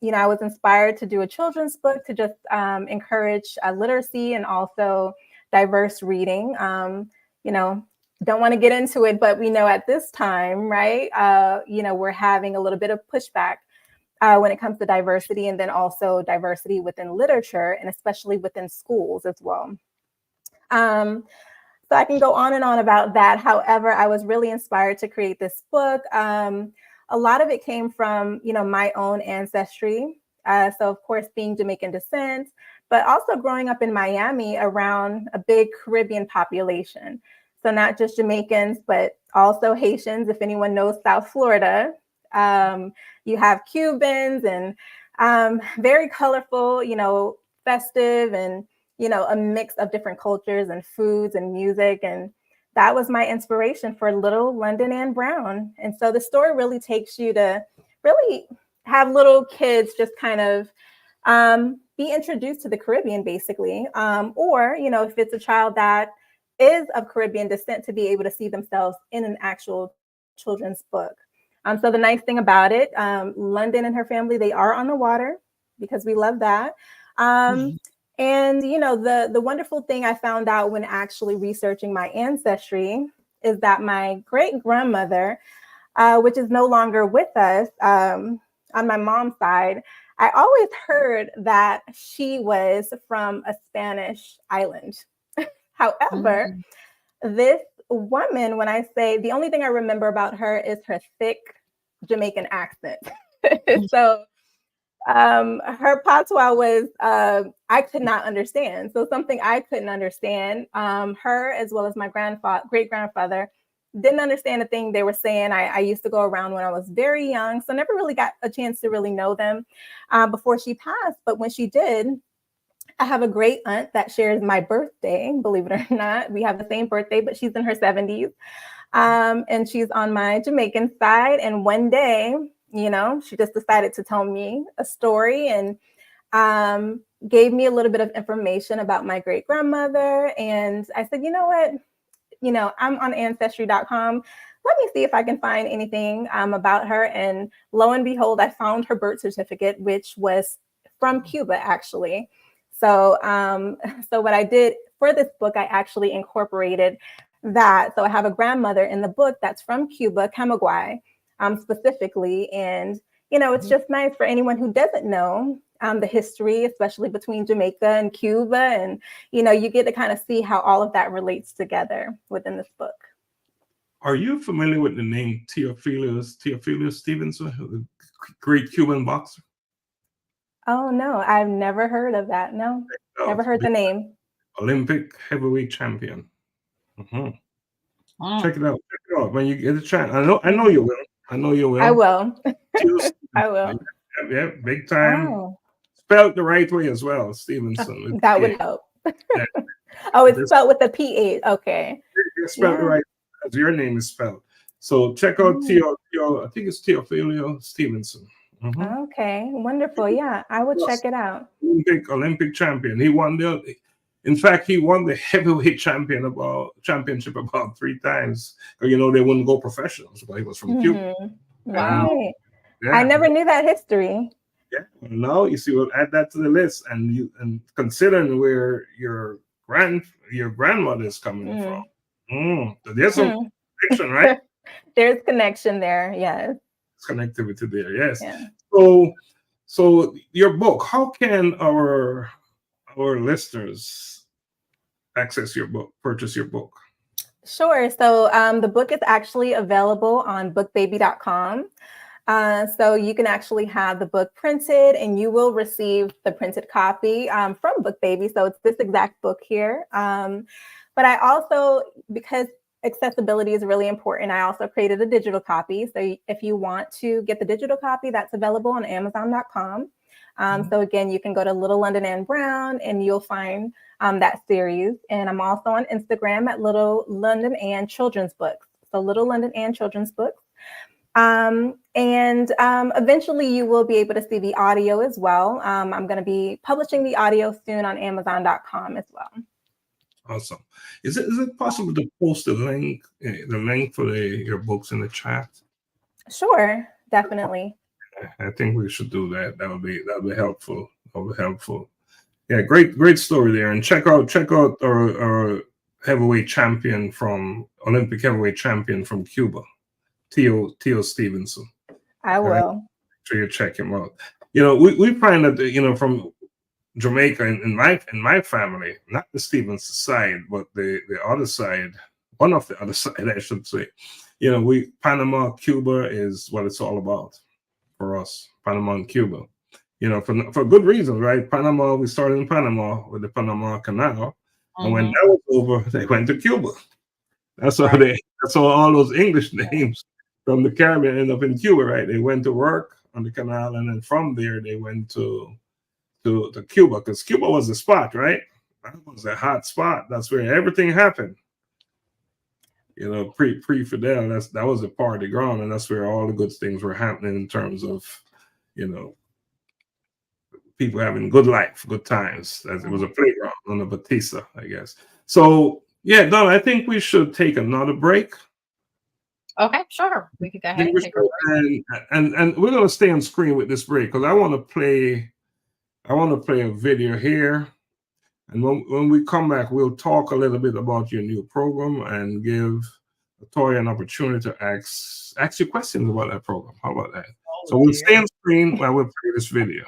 you know, I was inspired to do a children's book to just encourage literacy and also diverse reading. You know, don't want to get into it, but we know at this time, right, you know, we're having a little bit of pushback when it comes to diversity, and then also diversity within literature and especially within schools as well. So I can go on and on about that. However, I was really inspired to create this book. A lot of it came from, you know, my own ancestry. So of course, being Jamaican descent, but also growing up in Miami around a big Caribbean population. So not just Jamaicans, but also Haitians. If anyone knows South Florida, you have Cubans and very colorful, you know, festive and, you know, a mix of different cultures and foods and music. And that was my inspiration for Little London and Brown. And so the story really takes you to really have little kids just kind of be introduced to the Caribbean, basically. Or, you know, if it's a child that is of Caribbean descent, to be able to see themselves in an actual children's book. So the nice thing about it, London and her family, they are on the water because we love that. And, you know, the wonderful thing I found out when actually researching my ancestry is that my great grandmother, which is no longer with us on my mom's side, I always heard that she was from a Spanish island. However, this woman, when I say the only thing I remember about her is her thick Jamaican accent. So her patois was, I could not understand. So something I couldn't understand, her as well as my great grandfather didn't understand a thing they were saying. I used to go around when I was very young, so never really got a chance to really know them before she passed. But when she did, I have a great aunt that shares my birthday, believe it or not. We have the same birthday, but she's in her 70s. And she's on my Jamaican side. And one day, you know, she just decided to tell me a story and gave me a little bit of information about my great grandmother. And I said, you know what? You know, I'm on ancestry.com. Let me see if I can find anything about her. And lo and behold, I found her birth certificate, which was from Cuba, actually. So, so what I did for this book, I actually incorporated that. So I have a grandmother in the book that's from Cuba, Camagüey, specifically. And, it's just nice for anyone who doesn't know the history, especially between Jamaica and Cuba. And, you get to kind of see how all of that relates together within this book. Are you familiar with the name Theophilus Stevenson, the great Cuban boxer? Oh, no, I've never heard of that. No, never heard the name. Olympic heavyweight champion. Check it out. When you get a chance. I know you will. I will. I will. Yeah, big time. Oh. Spelled the right way as well, Stevenson. That would help. Yeah. Oh, it's spelled with a P-A. Okay. It's spelled right as your name is spelled. So check out I think it's Theophilus Stevenson. Okay, wonderful. Yeah, I will check it out. Olympic champion. He won the heavyweight championship about 3 times. They wouldn't go professionals, but he was from Cuba. Right. I never knew that history. Yeah. Now you see, we'll add that to the list, and considering where your grandmother is coming from, there's some connection, right? There's connection there. Yes. Connectivity there. Yes. Yeah. So your book. How can our listeners access your book, purchase your book? Sure. So the book is actually available on bookbaby.com. So you can actually have the book printed, and you will receive the printed copy from BookBaby. So it's this exact book here. But I also, because accessibility is really important, I also created a digital copy. So if you want to get the digital copy, that's available on Amazon.com. So again, you can go to Little London Anne Brown, and you'll find that series. And I'm also on Instagram at Little London Anne Children's Books. So Little London Anne Children's Books. And eventually you will be able to see the audio as well. I'm going to be publishing the audio soon on Amazon.com as well. Awesome. Is it possible to post the link for your books in the chat? Sure, definitely. I think we should do that. That would be helpful. Yeah, great story there. And check out our heavyweight champion Olympic heavyweight champion from Cuba, Theo Stevenson. I will. Right? Make sure you check him out. We find that from Jamaica in my family, not the Stevenson side, but the other side, one of the other side, I should say. Panama, Cuba is what it's all about for us. Panama and Cuba. For good reasons, right? Panama, we started in Panama with the Panama Canal, and when that was over, they went to Cuba. That's how all those English names from the Caribbean ended up in Cuba, right? They went to work on the canal, and then from there they went to Cuba, because Cuba was the spot, right? That was a hot spot. That's where everything happened. Pre-Fidel, that was the party ground, and that's where all the good things were happening in terms of, people having good life, good times. It was a playground on the Batista, I guess. So, yeah, Donna, I think we should take another break. Okay, sure. We could go ahead and take a break. And we're going to stay on screen with this break, because I want to play a video here. And when we come back, we'll talk a little bit about your new program and give Latoya an opportunity to ask you questions about that program. How about that? So we'll stay on screen while we play this video.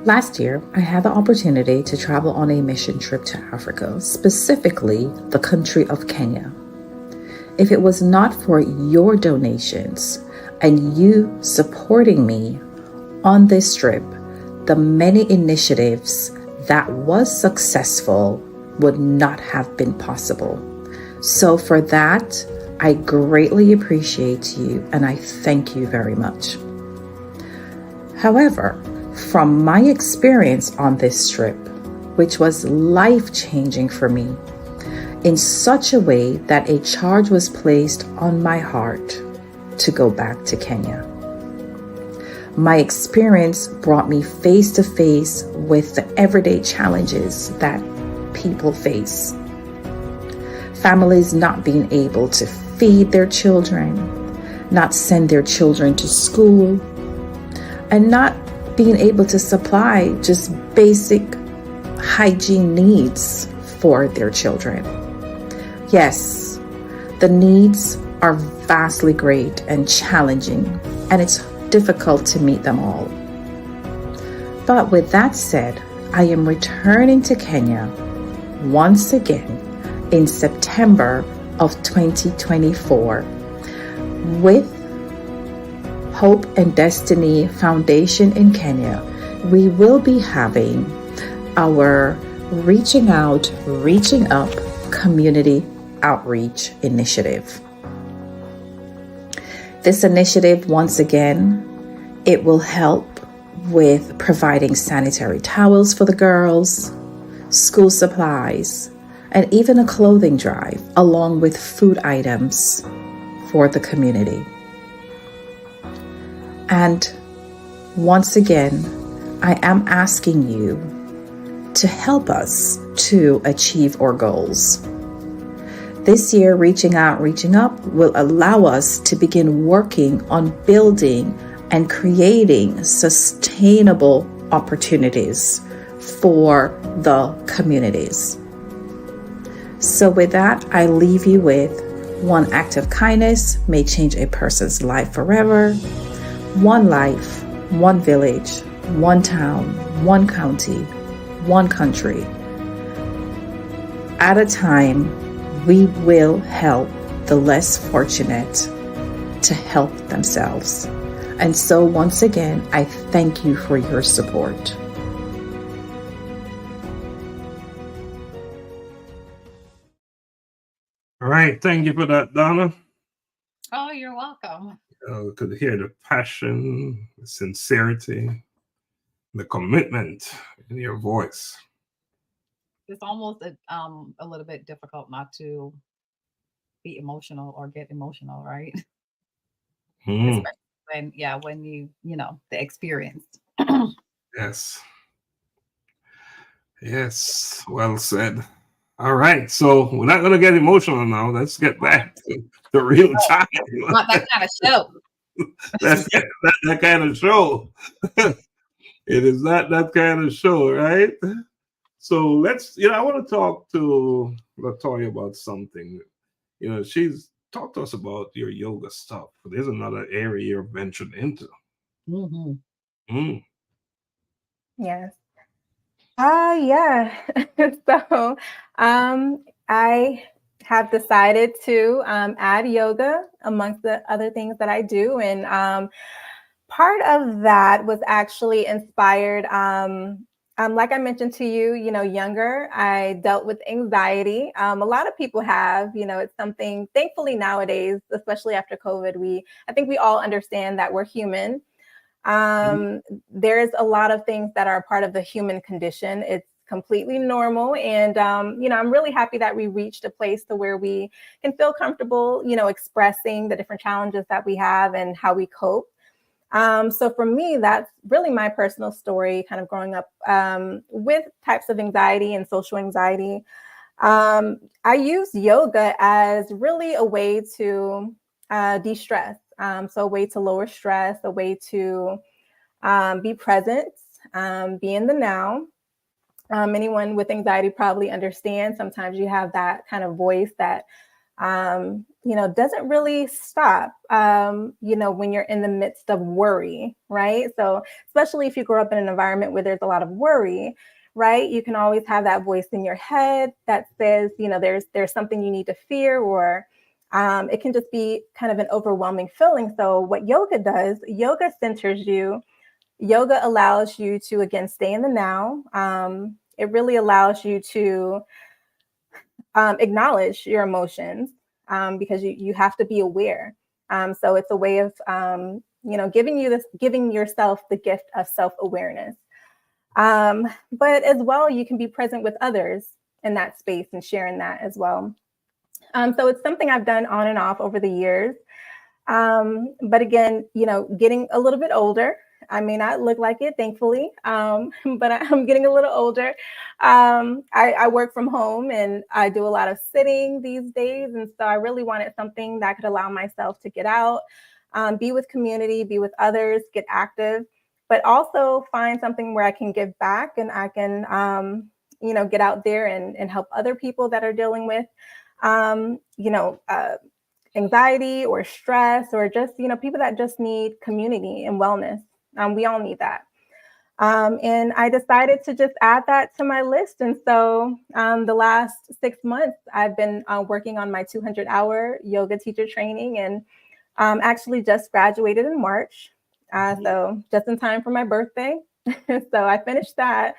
Last year, I had the opportunity to travel on a mission trip to Africa, specifically the country of Kenya. If it was not for your donations and you supporting me on this trip, the many initiatives that was successful would not have been possible. So for that, I greatly appreciate you and I thank you very much. However, from my experience on this trip, which was life-changing for me, in such a way that a charge was placed on my heart to go back to Kenya. My experience brought me face to face with the everyday challenges that people face. Families not being able to feed their children, not send their children to school, and not being able to supply just basic hygiene needs for their children. Yes, the needs are vastly great and challenging, and it's difficult to meet them all. But with that said, I am returning to Kenya once again in September of 2024 with Hope and Destiny Foundation in Kenya. We will be having our Reaching Out, Reaching Up Community Outreach Initiative. This initiative, once again, it will help with providing sanitary towels for the girls, school supplies, and even a clothing drive, along with food items for the community. And once again, I am asking you to help us to achieve our goals. This year, Reaching Out, Reaching Up will allow us to begin working on building and creating sustainable opportunities for the communities. So with that, I leave you with one act of kindness may change a person's life forever. One life, one village, one town, one county, one country. At a time, we will help the less fortunate to help themselves. And so once again, I thank you for your support. All right. Thank you for that, Donna. Oh, you're welcome. Could hear the passion, the sincerity, the commitment in your voice. It's almost a little bit difficult not to be emotional or get emotional, right? Mm, Especially when you the experience. yes. Yes. Well said. All right. So we're not going to get emotional now. Let's get back to the real time. Not that kind of show. That's that kind of show. It is not that kind of show, right? So let's, I want to talk to Latoya about something. She's talked to us about your yoga stuff. There's another area you're ventured into. Mm-hmm. Mm. Yes. Yeah. So I have decided to add yoga amongst the other things that I do. And part of that was actually inspired. Like I mentioned to you, younger, I dealt with anxiety. A lot of people have, it's something, thankfully nowadays, especially after COVID, I think we all understand that we're human. There's a lot of things that are part of the human condition. It's completely normal. And, I'm really happy that we reached a place to where we can feel comfortable, expressing the different challenges that we have and how we cope. So for me, that's really my personal story, kind of growing up with types of anxiety and social anxiety. I use yoga as really a way to de-stress. So a way to lower stress, a way to be present, be in the now. Anyone with anxiety probably understands sometimes you have that kind of voice that, doesn't really stop, when you're in the midst of worry, right? So especially if you grow up in an environment where there's a lot of worry, right? You can always have that voice in your head that says, there's something you need to fear, or it can just be kind of an overwhelming feeling. So what yoga does, yoga centers you. Yoga allows you to, again, stay in the now. It really allows you to acknowledge your emotions because you have to be aware. So it's a way of, giving yourself the gift of self-awareness. But as well, you can be present with others in that space and sharing that as well. So it's something I've done on and off over the years. But again, getting a little bit older, I may not look like it, thankfully, but I'm getting a little older. I work from home and I do a lot of sitting these days. And so I really wanted something that could allow myself to get out, be with community, be with others, get active, but also find something where I can give back and I can, get out there and help other people that are dealing with, anxiety or stress, or just, people that just need community and wellness. We all need that. And I decided to just add that to my list. And so the last 6 months, I've been working on my 200-hour yoga teacher training, and actually just graduated in March. So just in time for my birthday. So I finished that.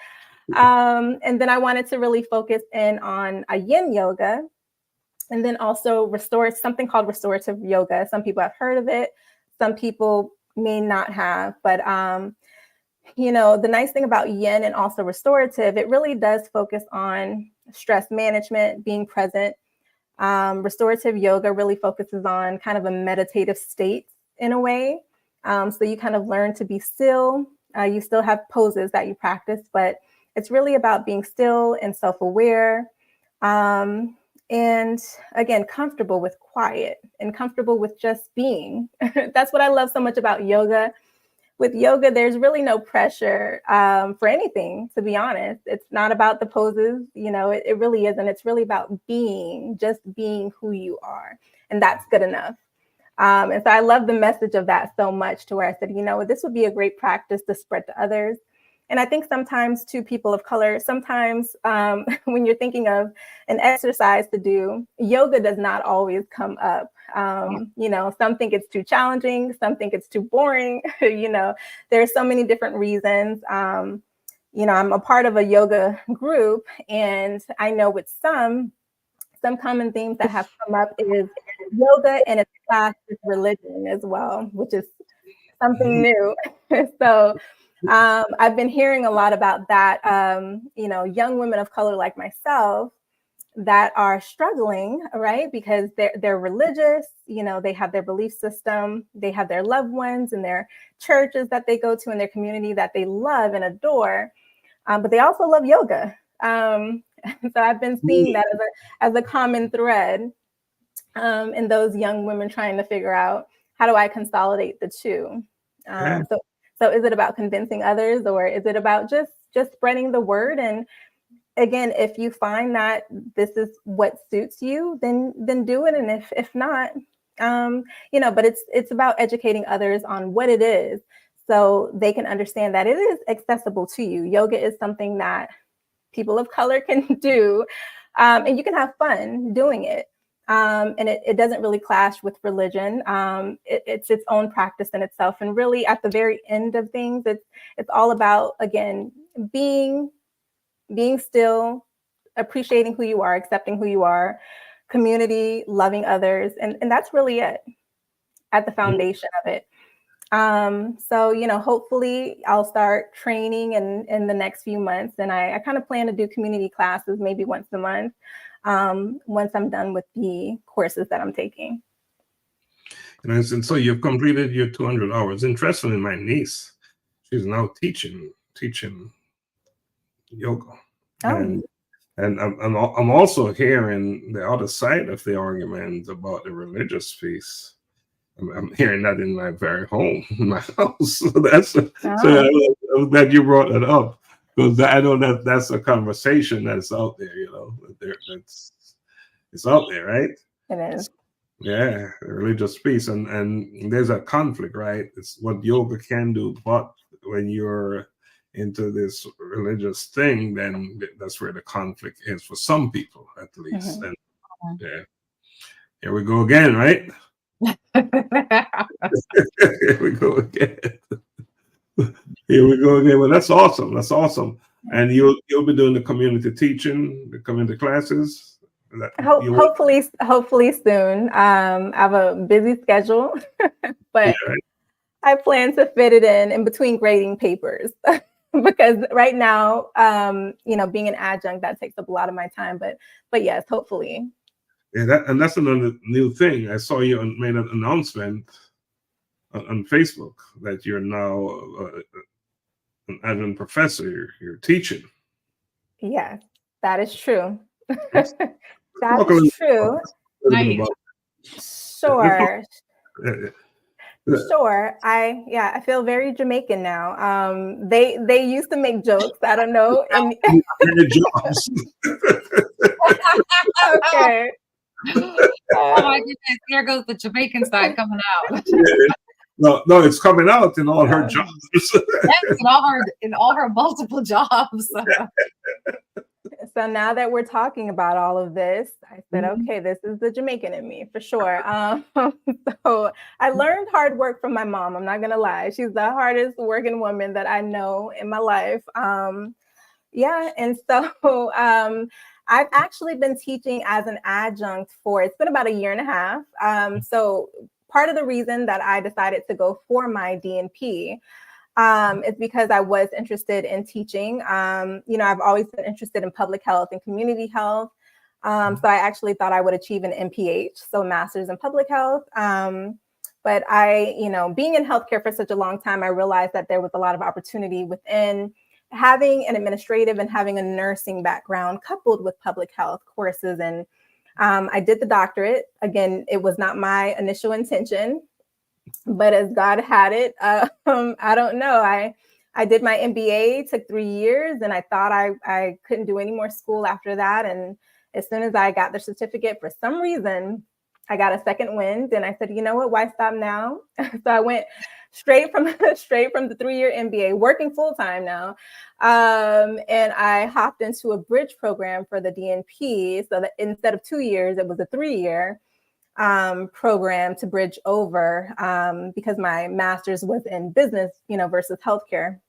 And then I wanted to really focus in on a yin yoga, and then also something called restorative yoga. Some people have heard of it. Some people may not have, but the nice thing about yin and also restorative, it really does focus on stress management, being present. Restorative yoga really focuses on kind of a meditative state in a way. So you kind of learn to be still. You still have poses that you practice, but it's really about being still and self-aware. And again, comfortable with quiet and comfortable with just being. That's what I love so much about yoga. With yoga, there's really no pressure for anything, to be honest. It's not about the poses, it really isn't. It's really about just being who you are. And that's good enough. And so I love the message of that so much, to where I said, this would be a great practice to spread to others. And I think sometimes to people of color, sometimes when you're thinking of an exercise to do, yoga does not always come up. Some think it's too challenging, some think it's too boring. There's so many different reasons. I'm a part of a yoga group, and I know with some common themes that have come up is yoga and its clash with religion as well, which is something new. So I've been hearing a lot about that. Young women of color like myself that are struggling, right? Because they're religious, they have their belief system, they have their loved ones and their churches that they go to in their community that they love and adore, but they also love yoga. So I've been seeing that as a common thread in those young women trying to figure out, how do I consolidate the two? So is it about convincing others, or is it about just spreading the word? And again, if you find that this is what suits you, then do it. And if not, but it's about educating others on what it is, so they can understand that it is accessible to you. Yoga is something that people of color can do, and you can have fun doing it. And it doesn't really clash with religion. It's its own practice in itself. And really at the very end of things, it's all about, again, being still, appreciating who you are, accepting who you are, community, loving others. And that's really it at the foundation of it. So, hopefully I'll start training in the next few months. And I kind of plan to do community classes maybe once a month. Once I'm done with the courses that I'm taking. And so you've completed your 200 hours. Interestingly, my niece, she's now teaching yoga. Oh. And I'm also hearing the other side of the argument about the religious piece. I'm hearing that in my very home, in my house. So I'm glad you brought that up, because I know that's a conversation that's out there. It's out there, right? It is. Yeah, religious piece, and there's a conflict, right? It's what yoga can do, but when you're into this religious thing, then that's where the conflict is for some people, at least. And yeah, here we go again, right? Here we go again. Here we go again. Well, that's awesome. That's awesome. And you'll be doing the community teaching, the community classes. Hopefully soon. I have a busy schedule, but I plan to fit it in between grading papers. Because right now, being an adjunct, that takes up a lot of my time. But yes, hopefully. Yeah, that's another new thing. I saw you made an announcement on Facebook that you're now an adjunct professor. You're teaching. Yes, that is true. That is true. Sure. Sure. I feel very Jamaican now. They used to make jokes. I don't know. Okay. Oh my goodness, there goes the Jamaican side coming out. No, it's coming out in all her jobs. Yes, in all her multiple jobs. So now that we're talking about all of this, I said, okay, this is the Jamaican in me for sure. So I learned hard work from my mom. I'm not gonna lie. She's the hardest working woman that I know in my life. Yeah, and so I've actually been teaching as an adjunct it's been about a year and a half. So part of the reason that I decided to go for my DNP is because I was interested in teaching. I've always been interested in public health and community health. So I actually thought I would achieve an MPH, so Master's in Public Health. But being in healthcare for such a long time, I realized that there was a lot of opportunity within having an administrative and having a nursing background coupled with public health courses. And I did the doctorate. Again, it was not my initial intention, but as God had it, I don't know. I did my MBA, took 3 years, and I thought I couldn't do any more school after that. And as soon as I got the certificate, for some reason, I got a second wind, and I said, you know what, why stop now? So I went straight from the 3-year MBA, working full time now. And I hopped into a bridge program for the DNP. So that instead of 2 years, it was a 3-year program to bridge over because my master's was in business, versus healthcare.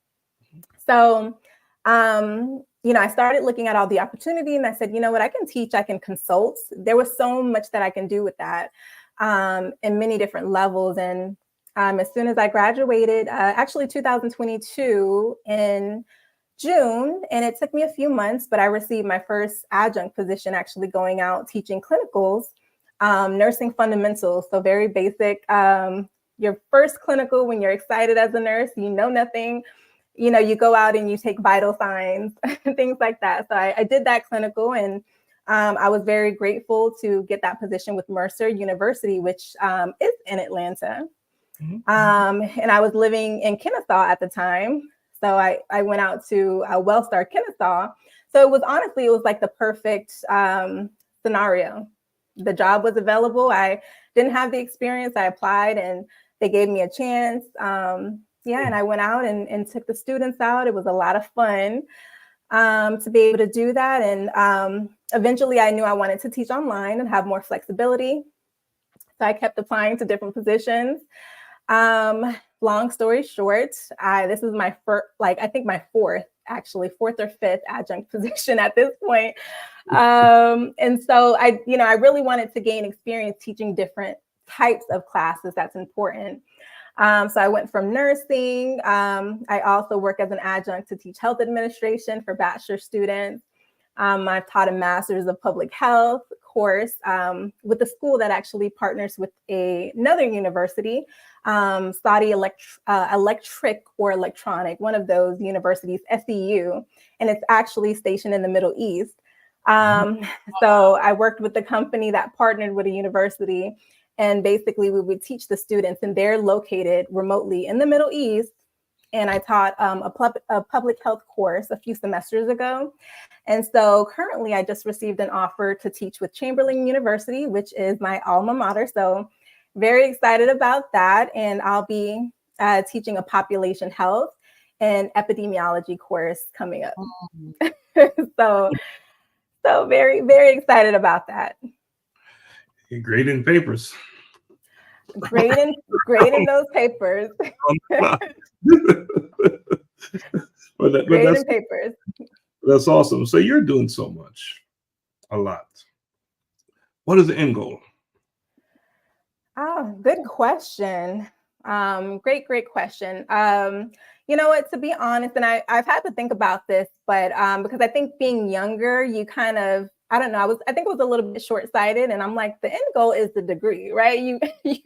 So, I started looking at all the opportunity, and I said, you know what, I can teach, I can consult. There was so much that I can do with that in many different levels. And as soon as I graduated, actually 2022 in June, and it took me a few months, but I received my first adjunct position, actually going out teaching clinicals, nursing fundamentals. So very basic, your first clinical when you're excited as a nurse, you know nothing, you go out and you take vital signs, things like that. So I did that clinical, and I was very grateful to get that position with Mercer University, which is in Atlanta. And I was living in Kennesaw at the time. So I went out to Wellstar, Kennesaw. So it was like the perfect scenario. The job was available. I didn't have the experience. I applied and they gave me a chance. And I went out and took the students out. It was a lot of fun to be able to do that. And eventually I knew I wanted to teach online and have more flexibility. So I kept applying to different positions. Long story short, this is my first, I think my fourth or fifth adjunct position at this point. And so I really wanted to gain experience teaching different types of classes. That's important. So I went from nursing. I also work as an adjunct to teach health administration for bachelor students. I've taught a master's of public health course with a school that actually partners with another university, Saudi Electric or Electronic, one of those universities, SEU, and it's actually stationed in the Middle East. So I worked with the company that partnered with a university, and basically we would teach the students, and they're located remotely in the Middle East. And I taught a public health course a few semesters ago. And so currently I just received an offer to teach with Chamberlain University, which is my alma mater. So very excited about that. And I'll be teaching a population health and epidemiology course coming up. So very, very excited about that. You're grading papers. Grading those papers. Grading papers. That's awesome. So you're doing so much, a lot. What is the end goal? Oh, good question. Great question. You know what, to be honest, and I've had to think about this, but because I think being younger, you kind of, I don't know, I think it was a little bit short-sighted, and I'm like, the end goal is the degree, right? You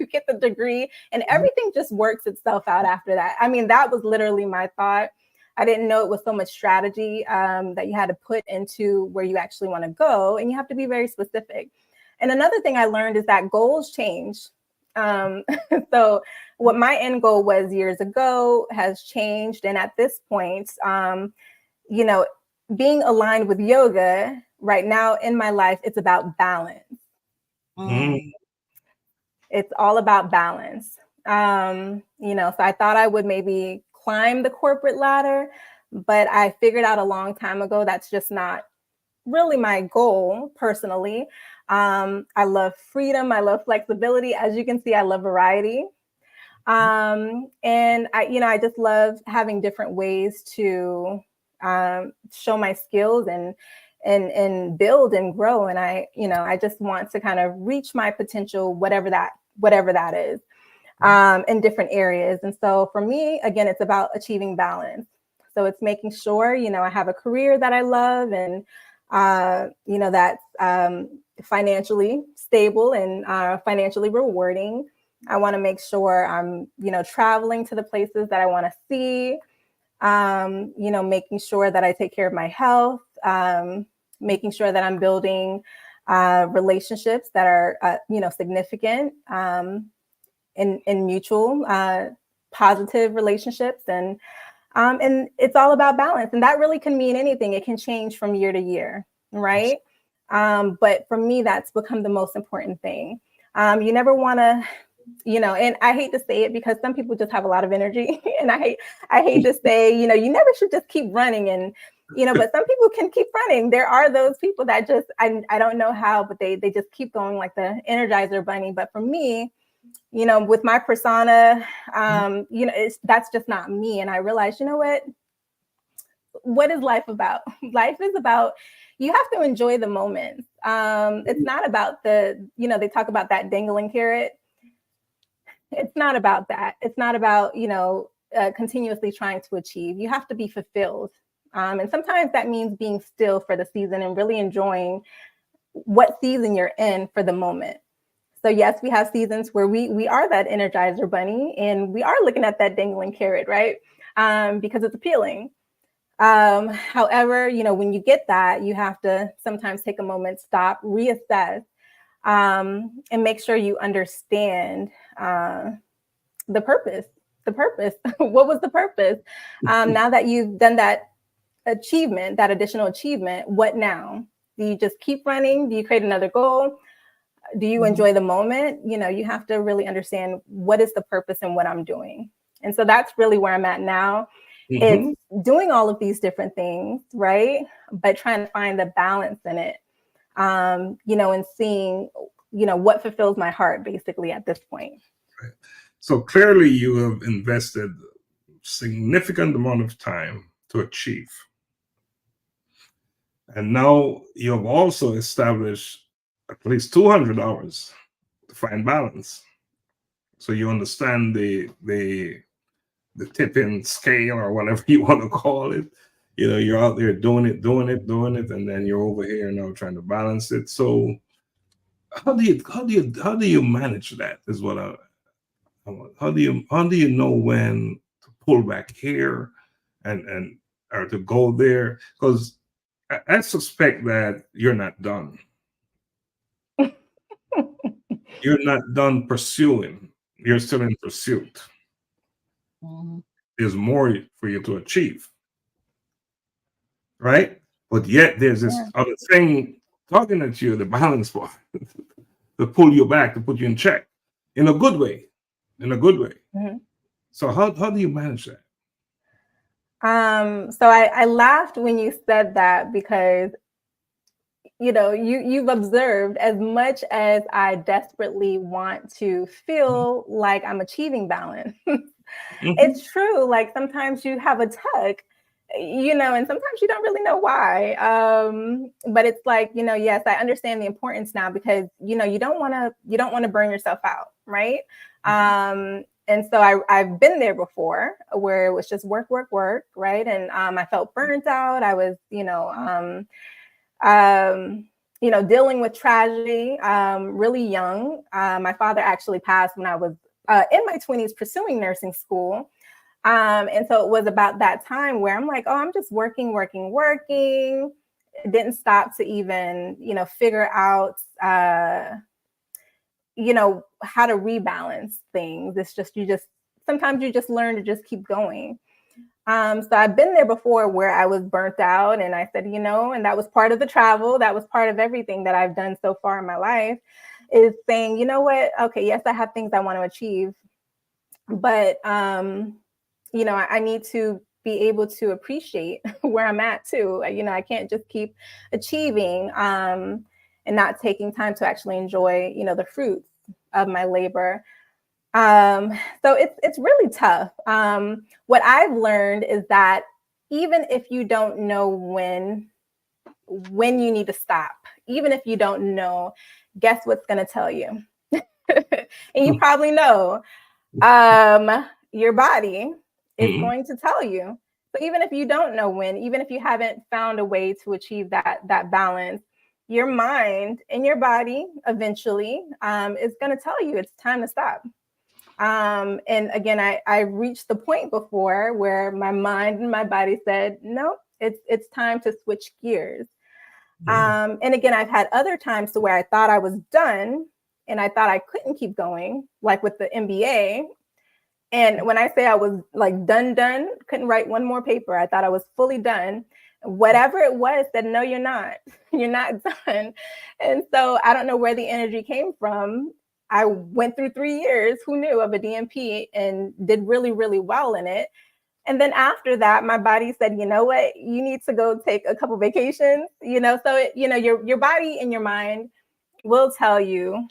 get the degree and everything just works itself out after that. I mean, that was literally my thought. I didn't know it was so much strategy that you had to put into where you actually want to go, and you have to be very specific. And another thing I learned is that goals change. So what my end goal was years ago has changed. And at this point, being aligned with yoga right now in my life, it's about balance. It's all about balance. You know, so I thought I would maybe climb the corporate ladder, but I figured out a long time ago that's just not really my goal personally. I love freedom. I love flexibility. As you can see, I love variety. And I just love having different ways to show my skills and build and grow. And I just want to kind of reach my potential, whatever that is, in different areas. And so for me, again, it's about achieving balance. So it's making sure, I have a career that I love and, that's financially stable and financially rewarding. I want to make sure I'm, traveling to the places that I want to see, making sure that I take care of my health, making sure that I'm building relationships that are, significant in mutual positive relationships. And it's all about balance. And that really can mean anything. It can change from year to year, right? But for me, that's become the most important thing. You never want to, and I hate to say it because some people just have a lot of energy. And I hate to say, you never should just keep running and, but some people can keep running. There are those people that just, I don't know how, but they just keep going like the Energizer bunny. But for me, with my persona, that's just not me. And I realized, what is life about? Life is about, you have to enjoy the moments. It's not about they talk about that dangling carrot. It's not about that. It's not about, continuously trying to achieve. You have to be fulfilled. And sometimes that means being still for the season and really enjoying what season you're in for the moment. So yes, we have seasons where we are that Energizer bunny and we are looking at that dangling carrot, right? Because it's appealing. However, when you get that, you have to sometimes take a moment, stop, reassess, and make sure you understand the purpose. What was the purpose? Now that you've done that achievement, that additional achievement, what now? Do you just keep running? Do you create another goal? Do you enjoy the moment? You have to really understand what is the purpose and what I'm doing. And so that's really where I'm at now. It's doing all of these different things, right? But trying to find the balance in it, and seeing, what fulfills my heart basically at this point. Right. So clearly you have invested significant amount of time to achieve. And now you have also established at least 200 hours to find balance. So you understand the tipping scale or whatever you want to call it. You're out there doing it, and then you're over here now trying to balance it. So how do you manage that? Is what I want. How do you know when to pull back here and or to go there? Because I suspect that you're not done. You're not done pursuing. You're still in pursuit. There's more for you to achieve, right? But yet there's this other thing talking at you, the balance part, to pull you back, to put you in check, in a good way. So how do you manage that? So I laughed when you said that because you've observed, as much as I desperately want to feel like I'm achieving balance. It's true. Like sometimes you have a tug, and sometimes you don't really know why. But it's like, yes, I understand the importance now because, you don't want to burn yourself out. Right. And so I've been there before where it was just work. Right. And I felt burnt out. I was, dealing with tragedy, really young. My father actually passed when I was in my 20s pursuing nursing school. And so it was about that time where I'm like, oh, I'm just working. It didn't stop to even, figure out, how to rebalance things. It's just, sometimes you just learn to just keep going. So I've been there before where I was burnt out and I said, and that was part of the travel. That was part of everything that I've done so far in my life is saying, you know what? Okay, yes, I have things I want to achieve, but you know, I need to be able to appreciate where I'm at too. You know, I can't just keep achieving and not taking time to actually enjoy, you know, the fruits of my labor. So it's really tough. What I've learned is that even if you don't know when you need to stop, even if you don't know, guess what's going to tell you? And you probably know, your body is going to tell you. So even if you don't know when, even if you haven't found a way to achieve that balance, your mind and your body eventually is going to tell you it's time to stop. And again, I reached the point before where my mind and my body said, no, it's time to switch gears. And again, I've had other times to where I thought I was done and I thought I couldn't keep going, like with the MBA. And when I say I was like done, couldn't write one more paper, I thought I was fully done. Whatever it was said, no, you're not done. And so I don't know where the energy came from. I went through 3 years, who knew, of a DNP and did really, really well in it. And then after that, my body said, you know what, you need to go take a couple vacations, you know, so it, you know, your body and your mind will tell you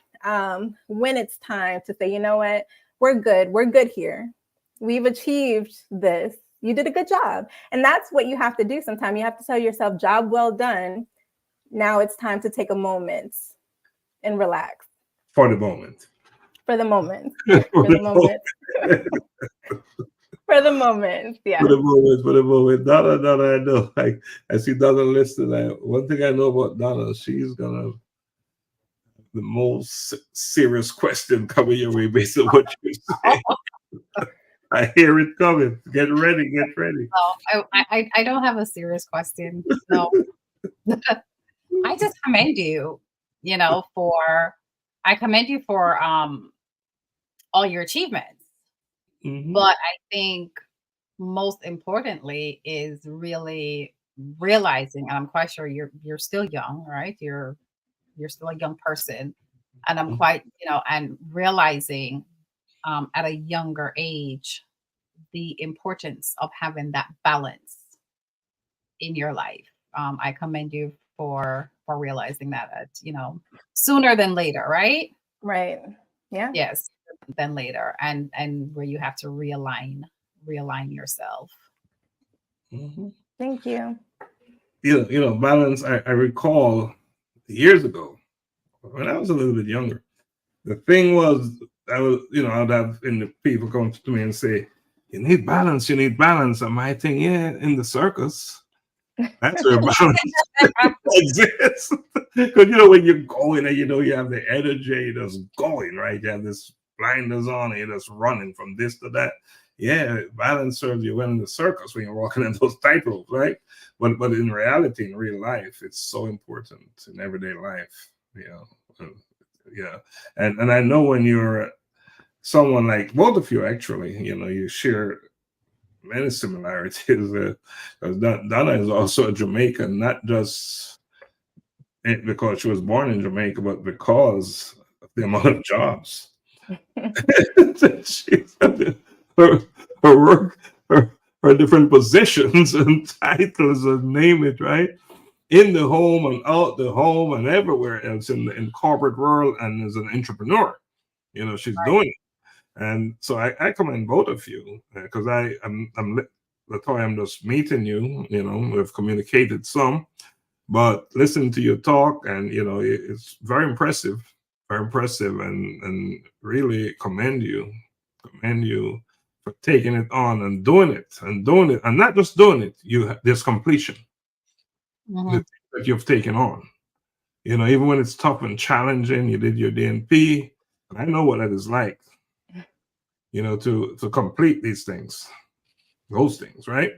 when it's time to say, you know what, we're good here. We've achieved this. You did a good job. And that's what you have to do sometimes. You have to tell yourself, job well done. Now it's time to take a moment and relax. For the moment. For the moment. For the moment. For the moment, yeah. For the moment. Donna, I know. I see Donna listed. One thing I know about Donna, she's gonna the most serious question coming your way based on what you say. I hear it coming. Get ready. No, I don't have a serious question. No. I just commend you, you know, I commend you for all your achievements. But I think most importantly is really realizing, and I'm quite sure you're still young, right? You're still a young person. And I'm quite, you know, and realizing at a younger age the importance of having that balance in your life. I commend you for realizing that, you know, sooner than later, right? Right. Yeah. Yes, than later, and where you have to realign yourself. Thank you. You know, balance. I recall years ago when I was a little bit younger. The thing was, I'd have people come to me and say, "You need balance. You need balance." And my thing, yeah, in the circus, that's where balance exists. Because you know when you're going and you know you have the energy, you're just going, right? You have this blinders on and you're just running from this to that. Yeah, balance serves you well in the circus when you're walking in those tightropes, right? But in reality, in real life, it's so important in everyday life, you know. Yeah, and I know when you're someone like both of you, actually, you know, you share many similarities. Donna is also a Jamaican, not just because she was born in Jamaica, but because of the amount of jobs. She's her work, her different positions and titles and name it, right? In the home and out the home and everywhere else in corporate world, and as an entrepreneur, you know, she's doing it. And so I commend both of you because I'm Latoya, I'm just meeting you, you know, we've communicated some, but listening to your talk and, you know, it's very impressive and really commend you for taking it on and doing it and not just doing it. There's completion. The thing that you've taken on, you know, even when it's tough and challenging, you did your DNP, and I know what that is like, you know, to complete these things, those things, right?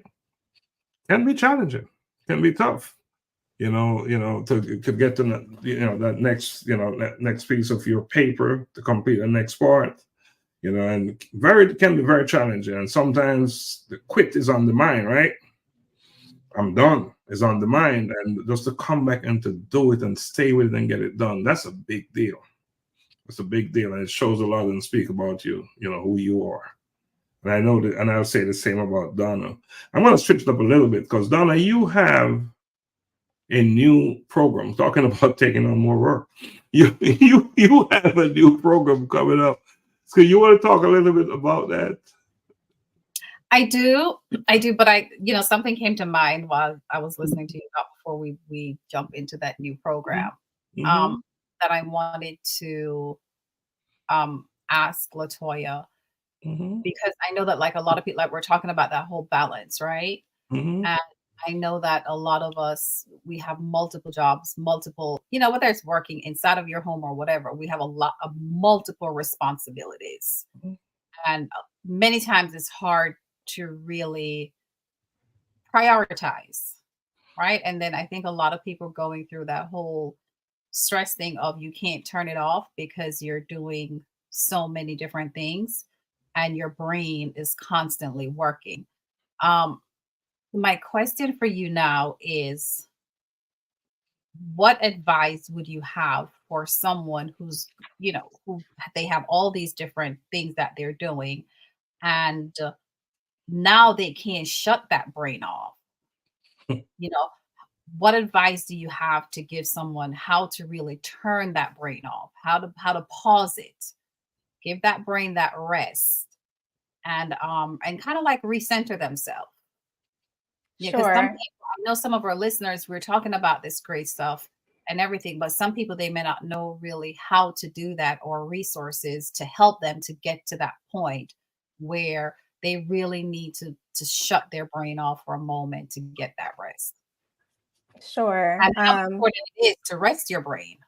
Can be challenging, can be tough, you know, to get to, you know, that next piece of your paper, to complete the next part, you know, and it can be very challenging, and sometimes the quit is on the mind, right? I'm done is on the mind, and just to come back and to do it and stay with it and get it done, that's a big deal. It's a big deal, and it shows a lot and speak about you, who you are. And I know that, and I'll say the same about Donna. I'm going to switch it up a little bit because Donna, you have a new program talking about taking on more work. You have a new program coming up. So you want to talk a little bit about that? I do, but something came to mind while I was listening to you before we jump into that new program. That I wanted to ask Latoya, because I know that like a lot of people, like we're talking about that whole balance, right? And I know that a lot of us, we have multiple jobs, whether it's working inside of your home or whatever, we have a lot of multiple responsibilities. And many times it's hard to really prioritize, right? And then I think a lot of people going through that whole stress thing of you can't turn it off because you're doing so many different things and your brain is constantly working. My question for you now is, what advice would you have for someone who's, who they have all these different things that they're doing and now they can't shut that brain off? What advice do you have to give someone how to really turn that brain off, how to pause it, give that brain that rest, and kind of like recenter themselves? Yeah, because some people, I know some of our listeners, we're talking about this great stuff and everything, but some people, they may not know really how to do that or resources to help them to get to that point where they really need to shut their brain off for a moment to get that rest. Sure. And how important it is to rest your brain.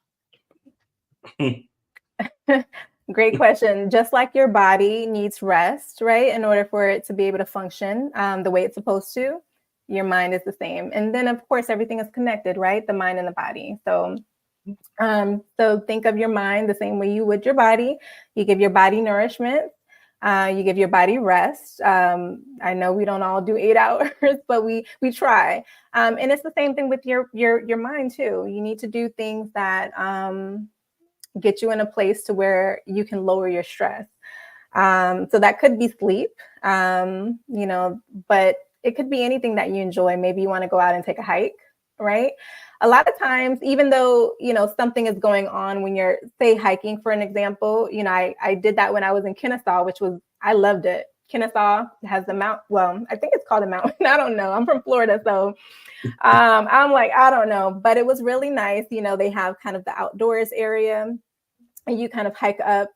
Great question. Just like your body needs rest, right, in order for it to be able to function the way it's supposed to, your mind is the same. And then, of course, everything is connected, right? The mind and the body. So think of your mind the same way you would your body. You give your body nourishment. You give your body rest. I know we don't all do 8 hours, but we try. And it's the same thing with your mind too. You need to do things that get you in a place to where you can lower your stress. So that could be sleep, but it could be anything that you enjoy. Maybe you want to go out and take a hike, right? A lot of times, even though, something is going on when you're, say, hiking, for an example, I did that when I was in Kennesaw, I loved it. Kennesaw has the mount. Well, I think it's called a mountain. I don't know. I'm from Florida. So I'm like, I don't know, but it was really nice. They have kind of the outdoors area and you kind of hike up.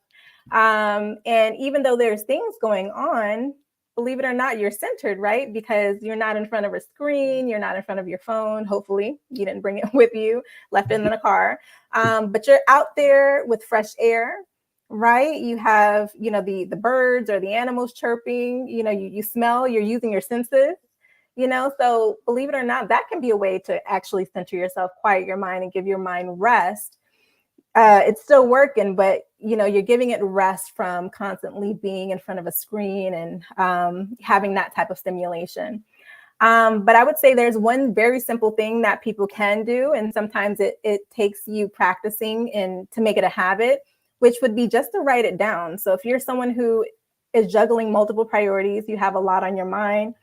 And even though there's things going on, believe it or not, you're centered, right? Because you're not in front of a screen, you're not in front of your phone. Hopefully you didn't bring it with you, left it in the car. But you're out there with fresh air, right? You have, the birds or the animals chirping, you smell, you're using your senses, so believe it or not, that can be a way to actually center yourself, quiet your mind and give your mind rest. It's still working, but you're giving it rest from constantly being in front of a screen and having that type of stimulation. But I would say there's one very simple thing that people can do, and sometimes it takes you practicing and to make it a habit, which would be just to write it down. So if you're someone who is juggling multiple priorities, you have a lot on your mind.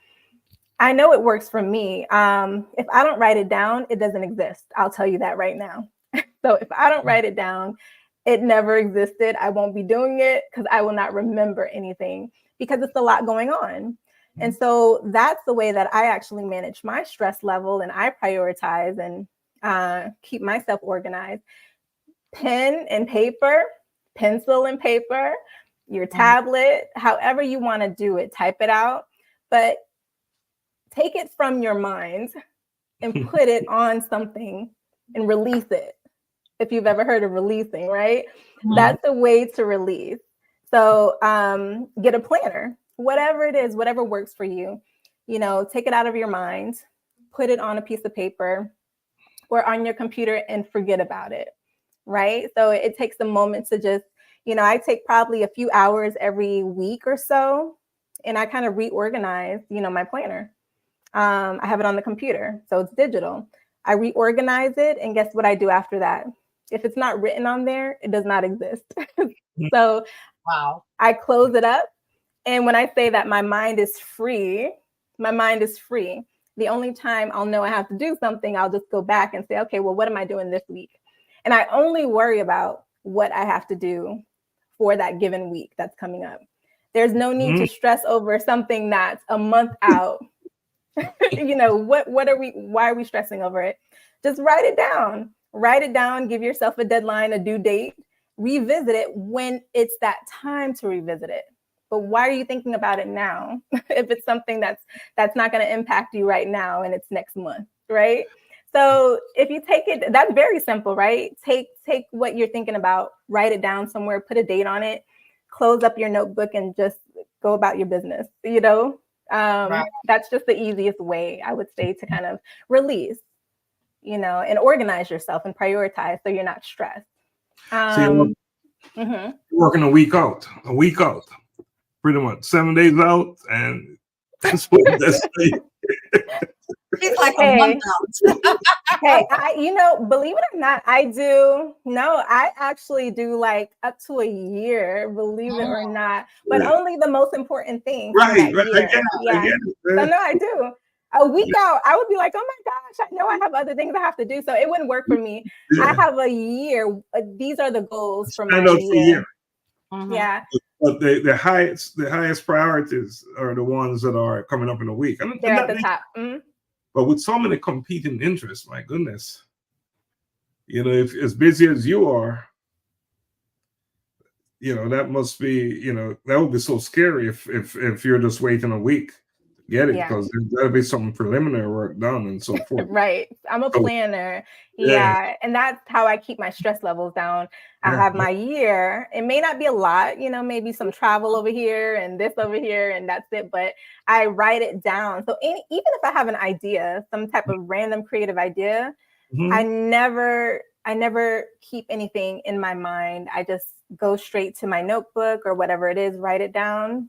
I know it works for me. If I don't write it down, it doesn't exist. I'll tell you that right now. So if I don't write it down, it never existed. I won't be doing it because I will not remember anything because it's a lot going on. And so that's the way that I actually manage my stress level, and I prioritize and keep myself organized. Pen and paper, pencil and paper, your tablet, however you want to do it, type it out, but take it from your mind and put it on something and release it. If you've ever heard of releasing, right? That's a way to release. So get a planner, whatever it is, whatever works for you, take it out of your mind, put it on a piece of paper or on your computer and forget about it, right? So it takes a moment to just, I take probably a few hours every week or so, and I kind of reorganize, my planner. I have it on the computer, so it's digital. I reorganize it, and guess what I do after that? If it's not written on there, it does not exist. So Wow. I close it up. And when I say that my mind is free, my mind is free. The only time I'll know I have to do something, I'll just go back and say, okay, well, what am I doing this week? And I only worry about what I have to do for that given week that's coming up. There's no need to stress over something that's a month out. You know, why are we stressing over it? Just write it down. Write it down, give yourself a deadline, a due date, revisit it when it's that time to revisit it. But why are you thinking about it now? If it's something that's not going to impact you right now and it's next month, right? So if you take it, that's very simple, right? Take what you're thinking about, write it down somewhere, put a date on it, close up your notebook and just go about your business, you know? Right. That's just the easiest way, I would say, to kind of release, you know, and organize yourself and prioritize so you're not stressed. Working a week out, pretty much 7 days out, and that's what that's It's like a month out. Hey, you know, believe it or not, I actually do like up to a year, believe it or not, but only the most important things. Right. I get it. So no, I do. A week out, I would be like, oh my gosh, I know I have other things I have to do. So it wouldn't work for me. I have a year. These are the goals for my year. Yeah. But the highest priorities are the ones that are coming up in a week. They're at the top. But with so many competing interests, my goodness, you know, if as busy as you are, you know, that must be, you know, that would be so scary if you're just waiting a week to get it, because there's got to be some preliminary work done and so forth. Right. I'm a planner. Yeah. And that's how I keep my stress levels down. I have my year. It may not be a lot, you know, maybe some travel over here and this over here, and that's it. But I write it down. So even if I have an idea, some type of random creative idea, I never keep anything in my mind. I just go straight to my notebook or whatever it is, write it down,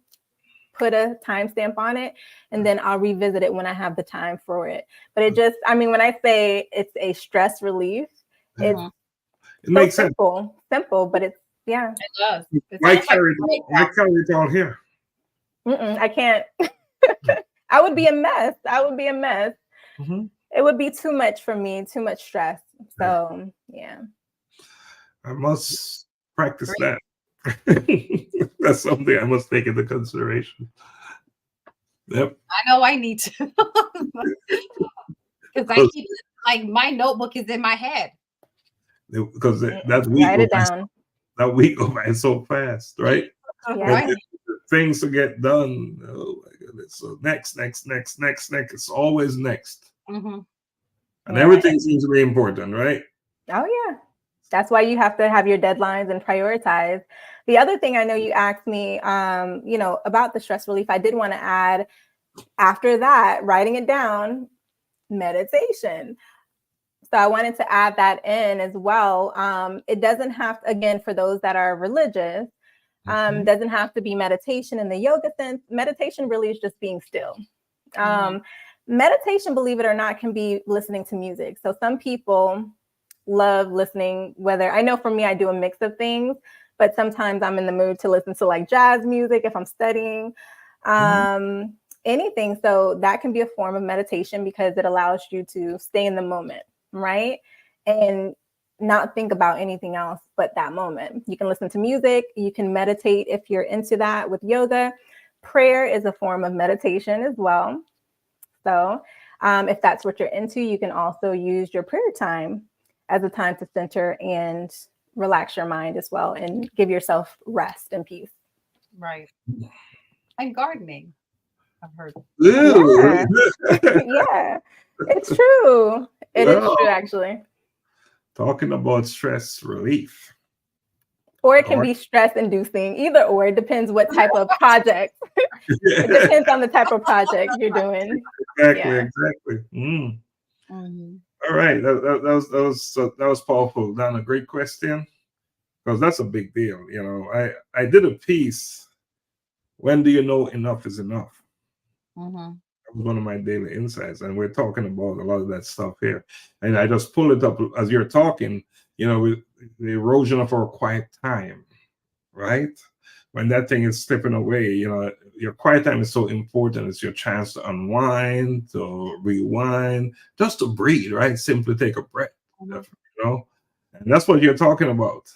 put a timestamp on it, and then I'll revisit it when I have the time for it. But it just, I mean, when I say it's a stress relief, it makes sense. Simple, but it's, it does. Why carry it all here? I can't. I would be a mess. It would be too much for me, too much stress. So, I must practice that. That's something I must take into consideration. Yep. I know I need to. Because I keep, like, my notebook is in my head. Because that week goes by so fast, right? Yeah. Things to get done. Oh my goodness. So next. It's always next. And everything seems to be important, right? Oh, yeah. That's why you have to have your deadlines and prioritize. The other thing I know you asked me, you know, about the stress relief, I did want to add, after that, writing it down, meditation. So I wanted to add that in as well. It doesn't have to, again, for those that are religious, doesn't have to be meditation in the yoga sense. Meditation really is just being still. Meditation, believe it or not, can be listening to music. So some people love listening, whether, I know for me, I do a mix of things, but sometimes I'm in the mood to listen to like jazz music if I'm studying, anything. So that can be a form of meditation because it allows you to stay in the moment, right? And not think about anything else but that moment. You can listen to music, you can meditate if you're into that with yoga. Prayer is a form of meditation as well. So if that's what you're into, you can also use your prayer time as a time to center and relax your mind as well and give yourself rest and peace. Right. And gardening, I've heard. Yeah, it's true. It is true, actually. Talking about stress relief. Or it can be stress inducing, either or. It depends what type of project. It depends on the type of project you're doing. Exactly. All right, that was powerful. Donna, great question, because that's a big deal. You know, I did a piece. When do you know enough is enough? That was one of my daily insights, and we're talking about a lot of that stuff here. And I just pull it up as you're talking, with the erosion of our quiet time, right? When that thing is slipping away, your quiet time is so important. It's your chance to unwind, to rewind, just to breathe, right? Simply take a breath, and that's what you're talking about.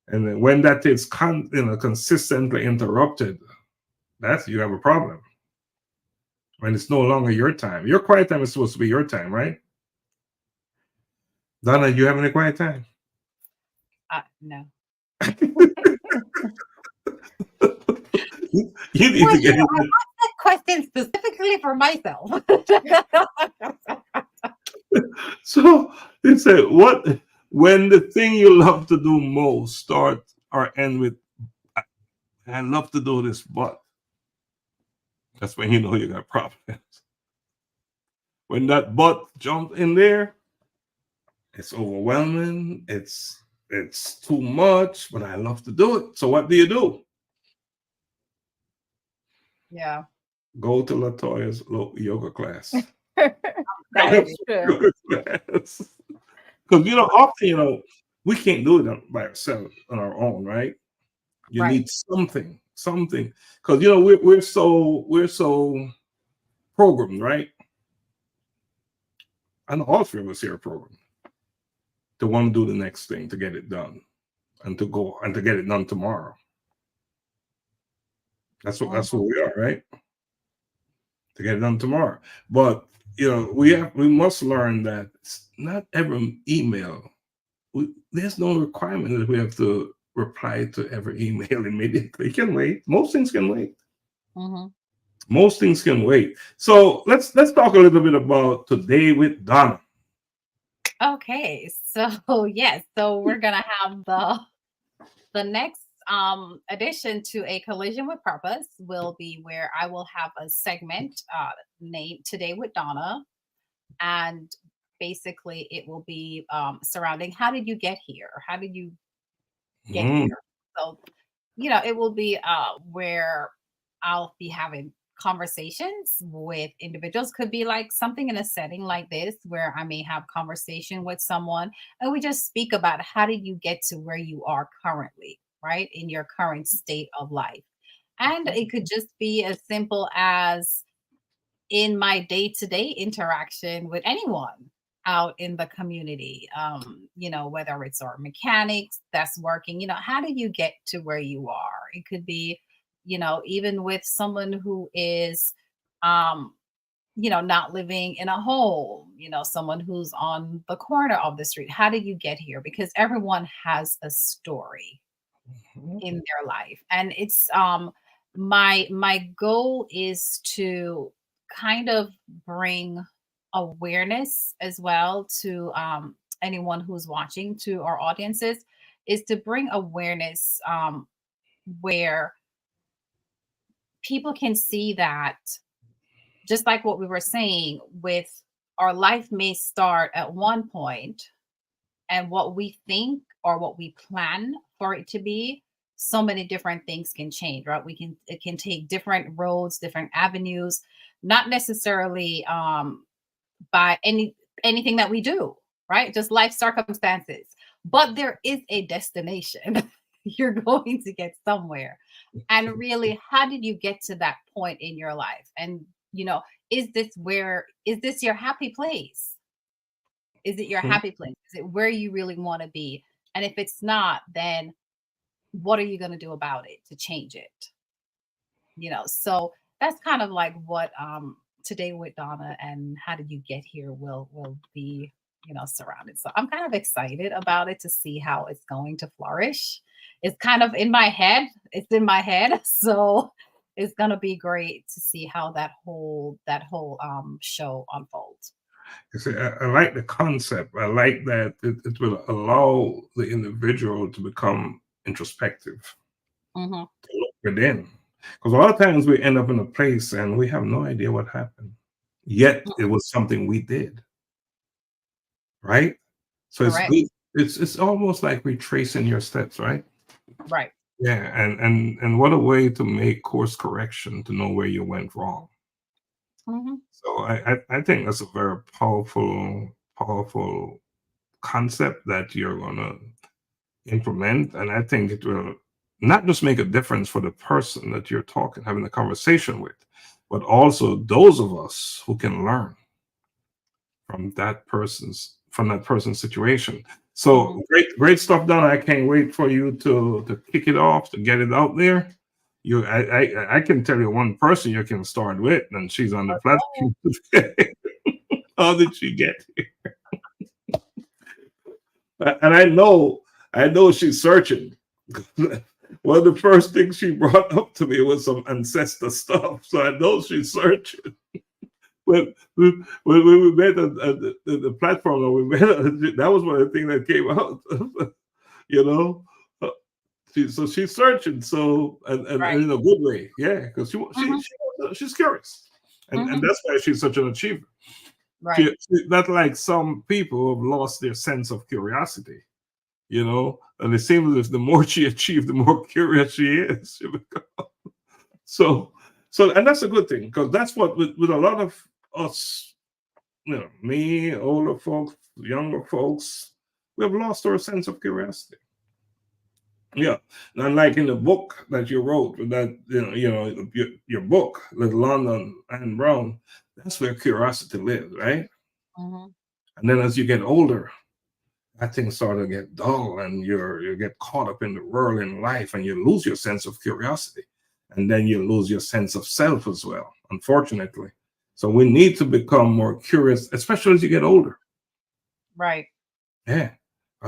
And then when that is consistently interrupted, you have a problem. When it's no longer your time. Your quiet time is supposed to be your time, right? Donna, you have any quiet time? No. You need to get I asked that question specifically for myself. So they say, when the thing you love to do most start or end with, I love to do this, but that's when you know you got problems. When that but jump in there, it's overwhelming. It's too much, but I love to do it. So what do? Yeah. Go to Latoya's yoga class. That is true. Because often we can't do it by ourselves on our own, right? You need something, because we're so programmed, right? And all three of us here are programmed to want to do the next thing, to get it done, and to get it done tomorrow. That's what we are, right? To get it done tomorrow. But we must learn that it's not every email. There's no requirement that we have to reply to every email immediately. It can wait. Most things can wait. Most things can wait. So let's talk a little bit about Today with Donna. Okay, so yes, so we're gonna have the next addition to A Collision with Purpose will be where I will have a segment named Today with Donna, and basically it will be surrounding how did you get here? How did you get here? So it will be where I'll be having conversations with individuals. Could be like something in a setting like this where I may have conversation with someone and we just speak about how did you get to where you are currently, right? In your current state of life. And it could just be as simple as in my day-to-day interaction with anyone out in the community, whether it's our mechanics that's working, how do you get to where you are? It could be, even with someone who is, not living in a home, someone who's on the corner of the street. How did you get here? Because everyone has a story in their life. And it's my goal is to kind of bring awareness as well to anyone who's watching, to our audiences, is to bring awareness where people can see that, just like what we were saying, with our life may start at one point, and what we think or what we plan for it to be, so many different things can change, right? It can take different roads, different avenues, not necessarily by anything that we do, right? Just life circumstances. But there is a destination. You're going to get somewhere. And really, how did you get to that point in your life? And, is this your happy place? Is it your happy place? Is it where you really want to be? And if it's not, then what are you going to do about it to change it? So that's kind of like what Today with Donna and How Did You Get Here will be, surrounded. So I'm kind of excited about it to see how it's going to flourish. It's kind of in my head. It's in my head. So it's going to be great to see how that whole show unfolds. You see, I like the concept. I like that it will allow the individual to become introspective, to look within. Because a lot of times we end up in a place and we have no idea what happened. Yet it was something we did. Right? So it's almost like retracing your steps, right? Right. Yeah, and what a way to make course correction, to know where you went wrong. So I think that's a very powerful concept that you're going to implement. And I think it will not just make a difference for the person that you're having a conversation with, but also those of us who can learn from that person's situation. So great stuff, Donna. I can't wait for you to kick it off, to get it out there. I can tell you one person you can start with, and she's on the platform today. How did she get here? And I know she's searching. One of the first things she brought up to me was some ancestor stuff. So I know she's searching. When we met on the platform, that was one of the things that came out. So she's searching. So and in a good way, yeah, because she's curious, and that's why she's such an achiever. Right. Not like some people who have lost their sense of curiosity, and it seems as if the more she achieves, the more curious she is. So and that's a good thing, because that's what with a lot of us, me, older folks, younger folks, we have lost our sense of curiosity. Yeah, and like in the book that you wrote, that your book, Little London and Brown, that's where curiosity lives, right? And then as you get older, that thing sort of get dull, and you get caught up in the world in life, and you lose your sense of curiosity, and then you lose your sense of self as well, unfortunately. So we need to become more curious, especially as you get older. Right. Yeah.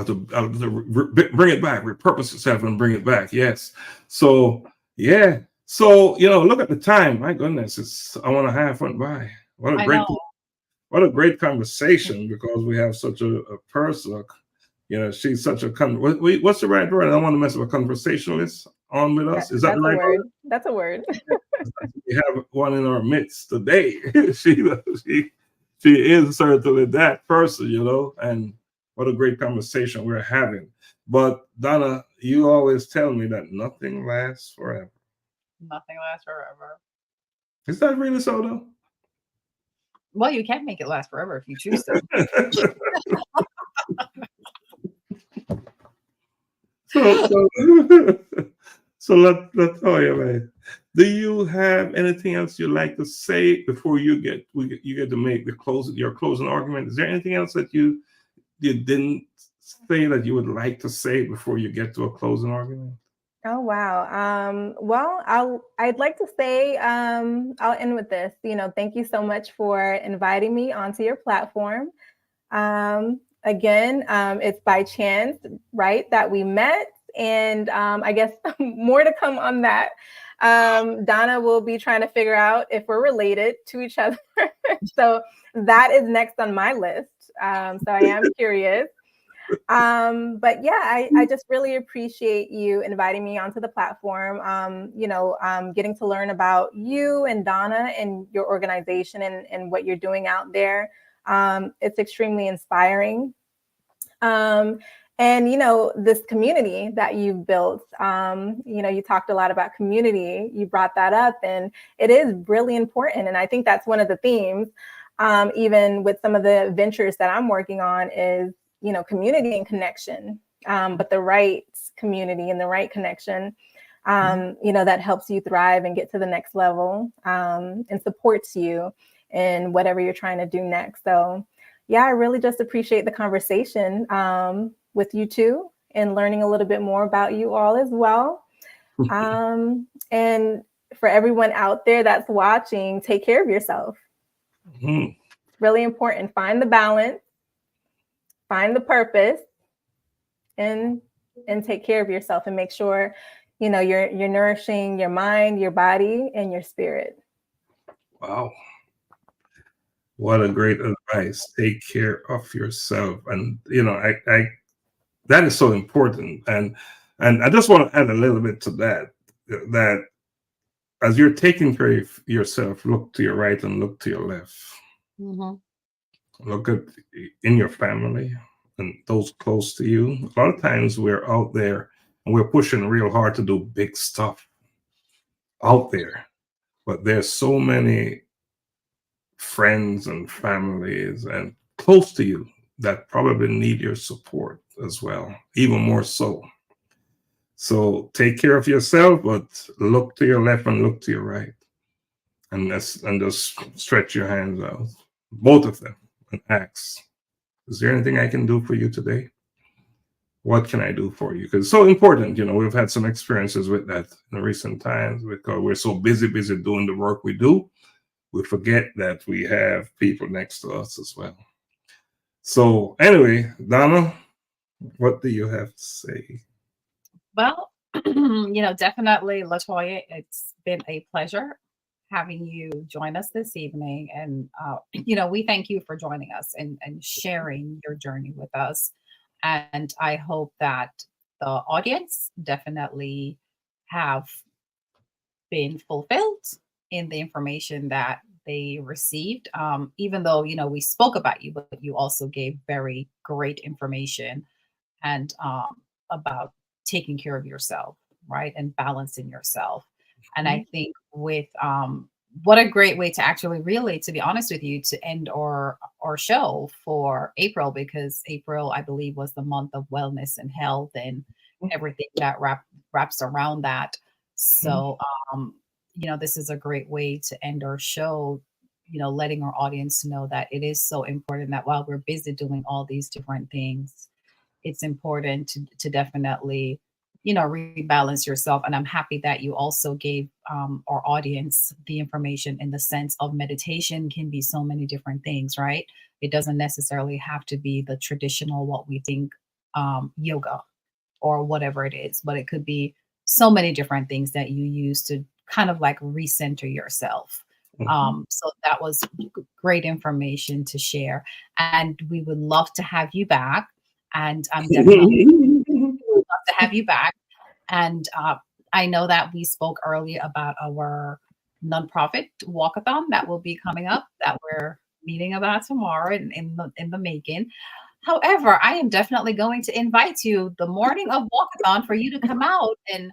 To bring it back, repurpose yourself and bring it back. Yes. So, yeah. So, look at the time. My goodness, it's an hour and a half went by. What a great conversation, because we have such a person, she's such a, what's the right word? I don't want to mess with a conversationalist on with us. Is that the right word? That's a word. We have one in our midst today. She is certainly that person, and what a great conversation we're having. But Donna, you always tell me that nothing lasts forever. Nothing lasts forever. Is that really so, though? Well, you can make it last forever if you choose to. So Latoya, man, do you have anything else you'd like to say before you get to make your closing argument? Is there anything else that you didn't say that you would like to say before you get to a closing argument? Oh, wow. Well, I'd like to say, I'll end with this. Thank you so much for inviting me onto your platform. Again, it's by chance, right, that we met. And I guess more to come on that. Donna will be trying to figure out if we're related to each other. So that is next on my list. So I am curious. But yeah, I just really appreciate you inviting me onto the platform. Getting to learn about you and Donna and your organization and what you're doing out there. It's extremely inspiring. And, this community that you've built, you talked a lot about community. You brought that up, and it is really important. And I think that's one of the themes, even with some of the ventures that I'm working on, is, community and connection, but the right community and the right connection, that helps you thrive and get to the next level, and supports you in whatever you're trying to do next. So, yeah, I really just appreciate the conversation with you two and learning a little bit more about you all as well. And for everyone out there that's watching, take care of yourself. It's really important. Find the balance, find the purpose, and take care of yourself, and make sure, you're nourishing your mind, your body, and your spirit. Wow. What a great advice. Take care of yourself. And, I that is so important. And I just want to add a little bit to that as you're taking care of yourself, look to your right and look to your left. Look at in your family and those close to you. A lot of times we're out there and we're pushing real hard to do big stuff out there. But there's so many friends and families and close to you that probably need your support as well, even more so. So take care of yourself, but look to your left and look to your right. And just stretch your hands out, both of them, and ask, is there anything I can do for you today? What can I do for you? Because it's so important. We've had some experiences with that in recent times because we're so busy doing the work we do. We forget that we have people next to us as well. So anyway, Donna, what do you have to say? Well, definitely, Latoya, it's been a pleasure having you join us this evening. And, we thank you for joining us and sharing your journey with us. And I hope that the audience definitely have been fulfilled in the information that they received. Even though, we spoke about you, but you also gave very great information and about taking care of yourself, right? And balancing yourself. And I think with what a great way to actually really, to be honest with you, to end our show for April, because April, I believe, was the month of wellness and health and everything that wraps around that. So, this is a great way to end our show, letting our audience know that it is so important that while we're busy doing all these different things, it's important to definitely, rebalance yourself. And I'm happy that you also gave our audience the information in the sense of meditation can be so many different things, right? It doesn't necessarily have to be the traditional, what we think, yoga or whatever it is, but it could be so many different things that you use to kind of like recenter yourself. So that was great information to share. And we would love to have you back. And I'm definitely would love to have you back. And I know that we spoke earlier about our nonprofit walkathon that will be coming up that we're meeting about tomorrow in the making. However, I am definitely going to invite you the morning of walkathon for you to come out and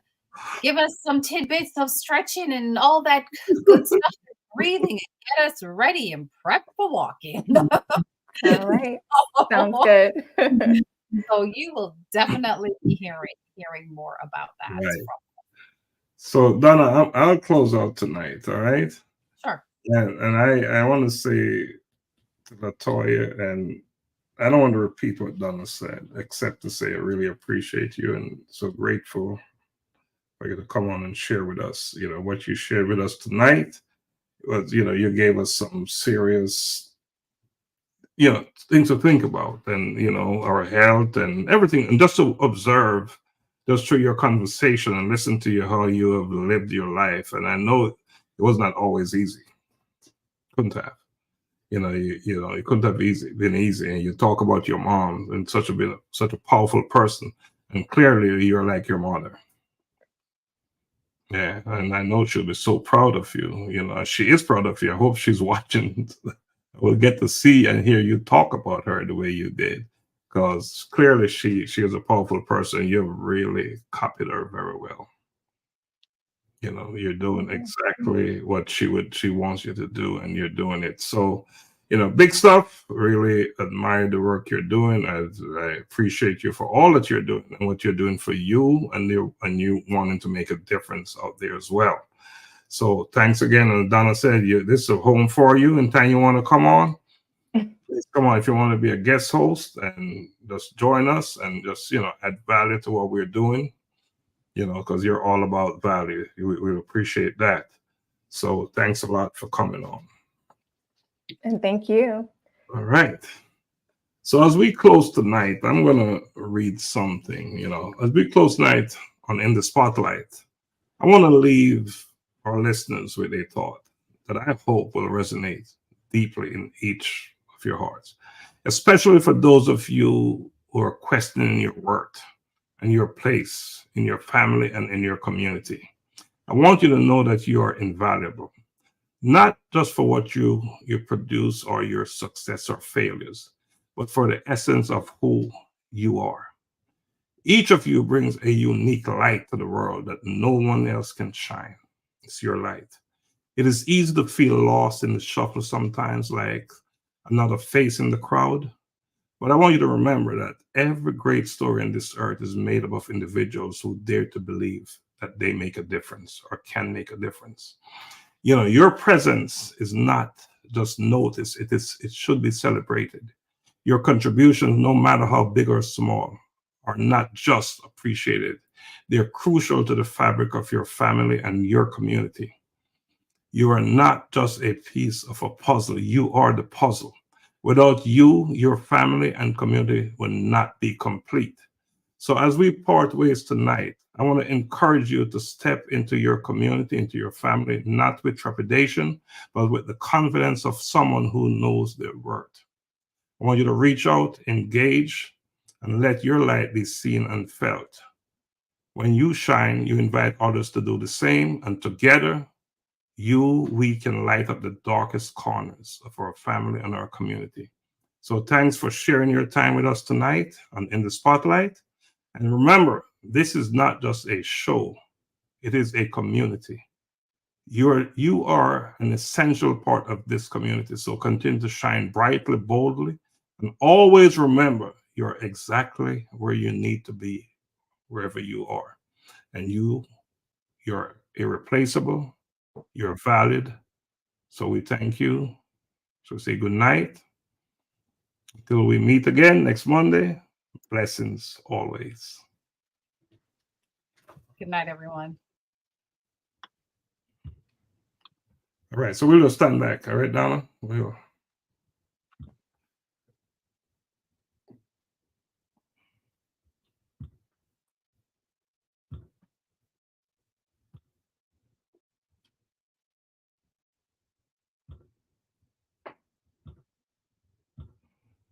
give us some tidbits of stretching and all that good stuff, breathing, and get us ready and prep for walking. All right. Sounds good. So you will definitely be hearing more about that. Right. So Donna, I'll close out tonight. All right. Sure. And I want to say to Latoya, and I don't want to repeat what Donna said, except to say I really appreciate you and so grateful for you to come on and share with us. What you shared with us tonight was, you gave us some serious, things to think about, and our health and everything, and just to observe just through your conversation and listen to you how you have lived your life. And I know it was not always easy. Couldn't have. It couldn't have been easy. And you talk about your mom and such a powerful person, and clearly you're like your mother. Yeah, and I know she'll be so proud of you. She is proud of you. I hope she's watching. We'll get to see and hear you talk about her the way you did, because clearly she is a powerful person. You've really copied her very well. You're doing exactly what she wants you to do, and you're doing it. So, big stuff. Really admire the work you're doing. I appreciate you for all that you're doing and what you're doing for you and you wanting to make a difference out there as well. So thanks again. And Donna said, this is a home for you. Anytime you want to come on, please come on. If you want to be a guest host and just join us and just, add value to what we're doing, because you're all about value. We appreciate that. So thanks a lot for coming on. And thank you. All right. So as we close tonight, I'm going to read something, as we close tonight on In the Spotlight, I want to leave our listeners with a thought that I hope will resonate deeply in each of your hearts, especially for those of you who are questioning your worth and your place in your family and in your community. I want you to know that you are invaluable, not just for what you produce or your success or failures, but for the essence of who you are. Each of you brings a unique light to the world that no one else can shine. It's your light. It is easy to feel lost in the shuffle sometimes, like another face in the crowd. But I want you to remember that every great story on this earth is made up of individuals who dare to believe that they make a difference or can make a difference. You know, your presence is not just noticed, it should be celebrated. Your contributions, no matter how big or small, are not just appreciated. They're crucial to the fabric of your family and your community. You are not just a piece of a puzzle, you are the puzzle. Without you, your family and community will not be complete. So as we part ways tonight, I want to encourage you to step into your community, into your family, not with trepidation, but with the confidence of someone who knows their worth. I want you to reach out, engage, and let your light be seen and felt. When you shine, you invite others to do the same, and together, we can light up the darkest corners of our family and our community. So thanks for sharing your time with us tonight and in the spotlight. And remember, this is not just a show, it is a community. You are an essential part of this community. So continue to shine brightly, boldly, and always remember you're exactly where you need to be, wherever you are. And you're irreplaceable, you're valid. So we thank you. So say good night. Until we meet again next Monday, blessings always. Good night, everyone. All right, so we'll just stand back. All right, Donna? We'll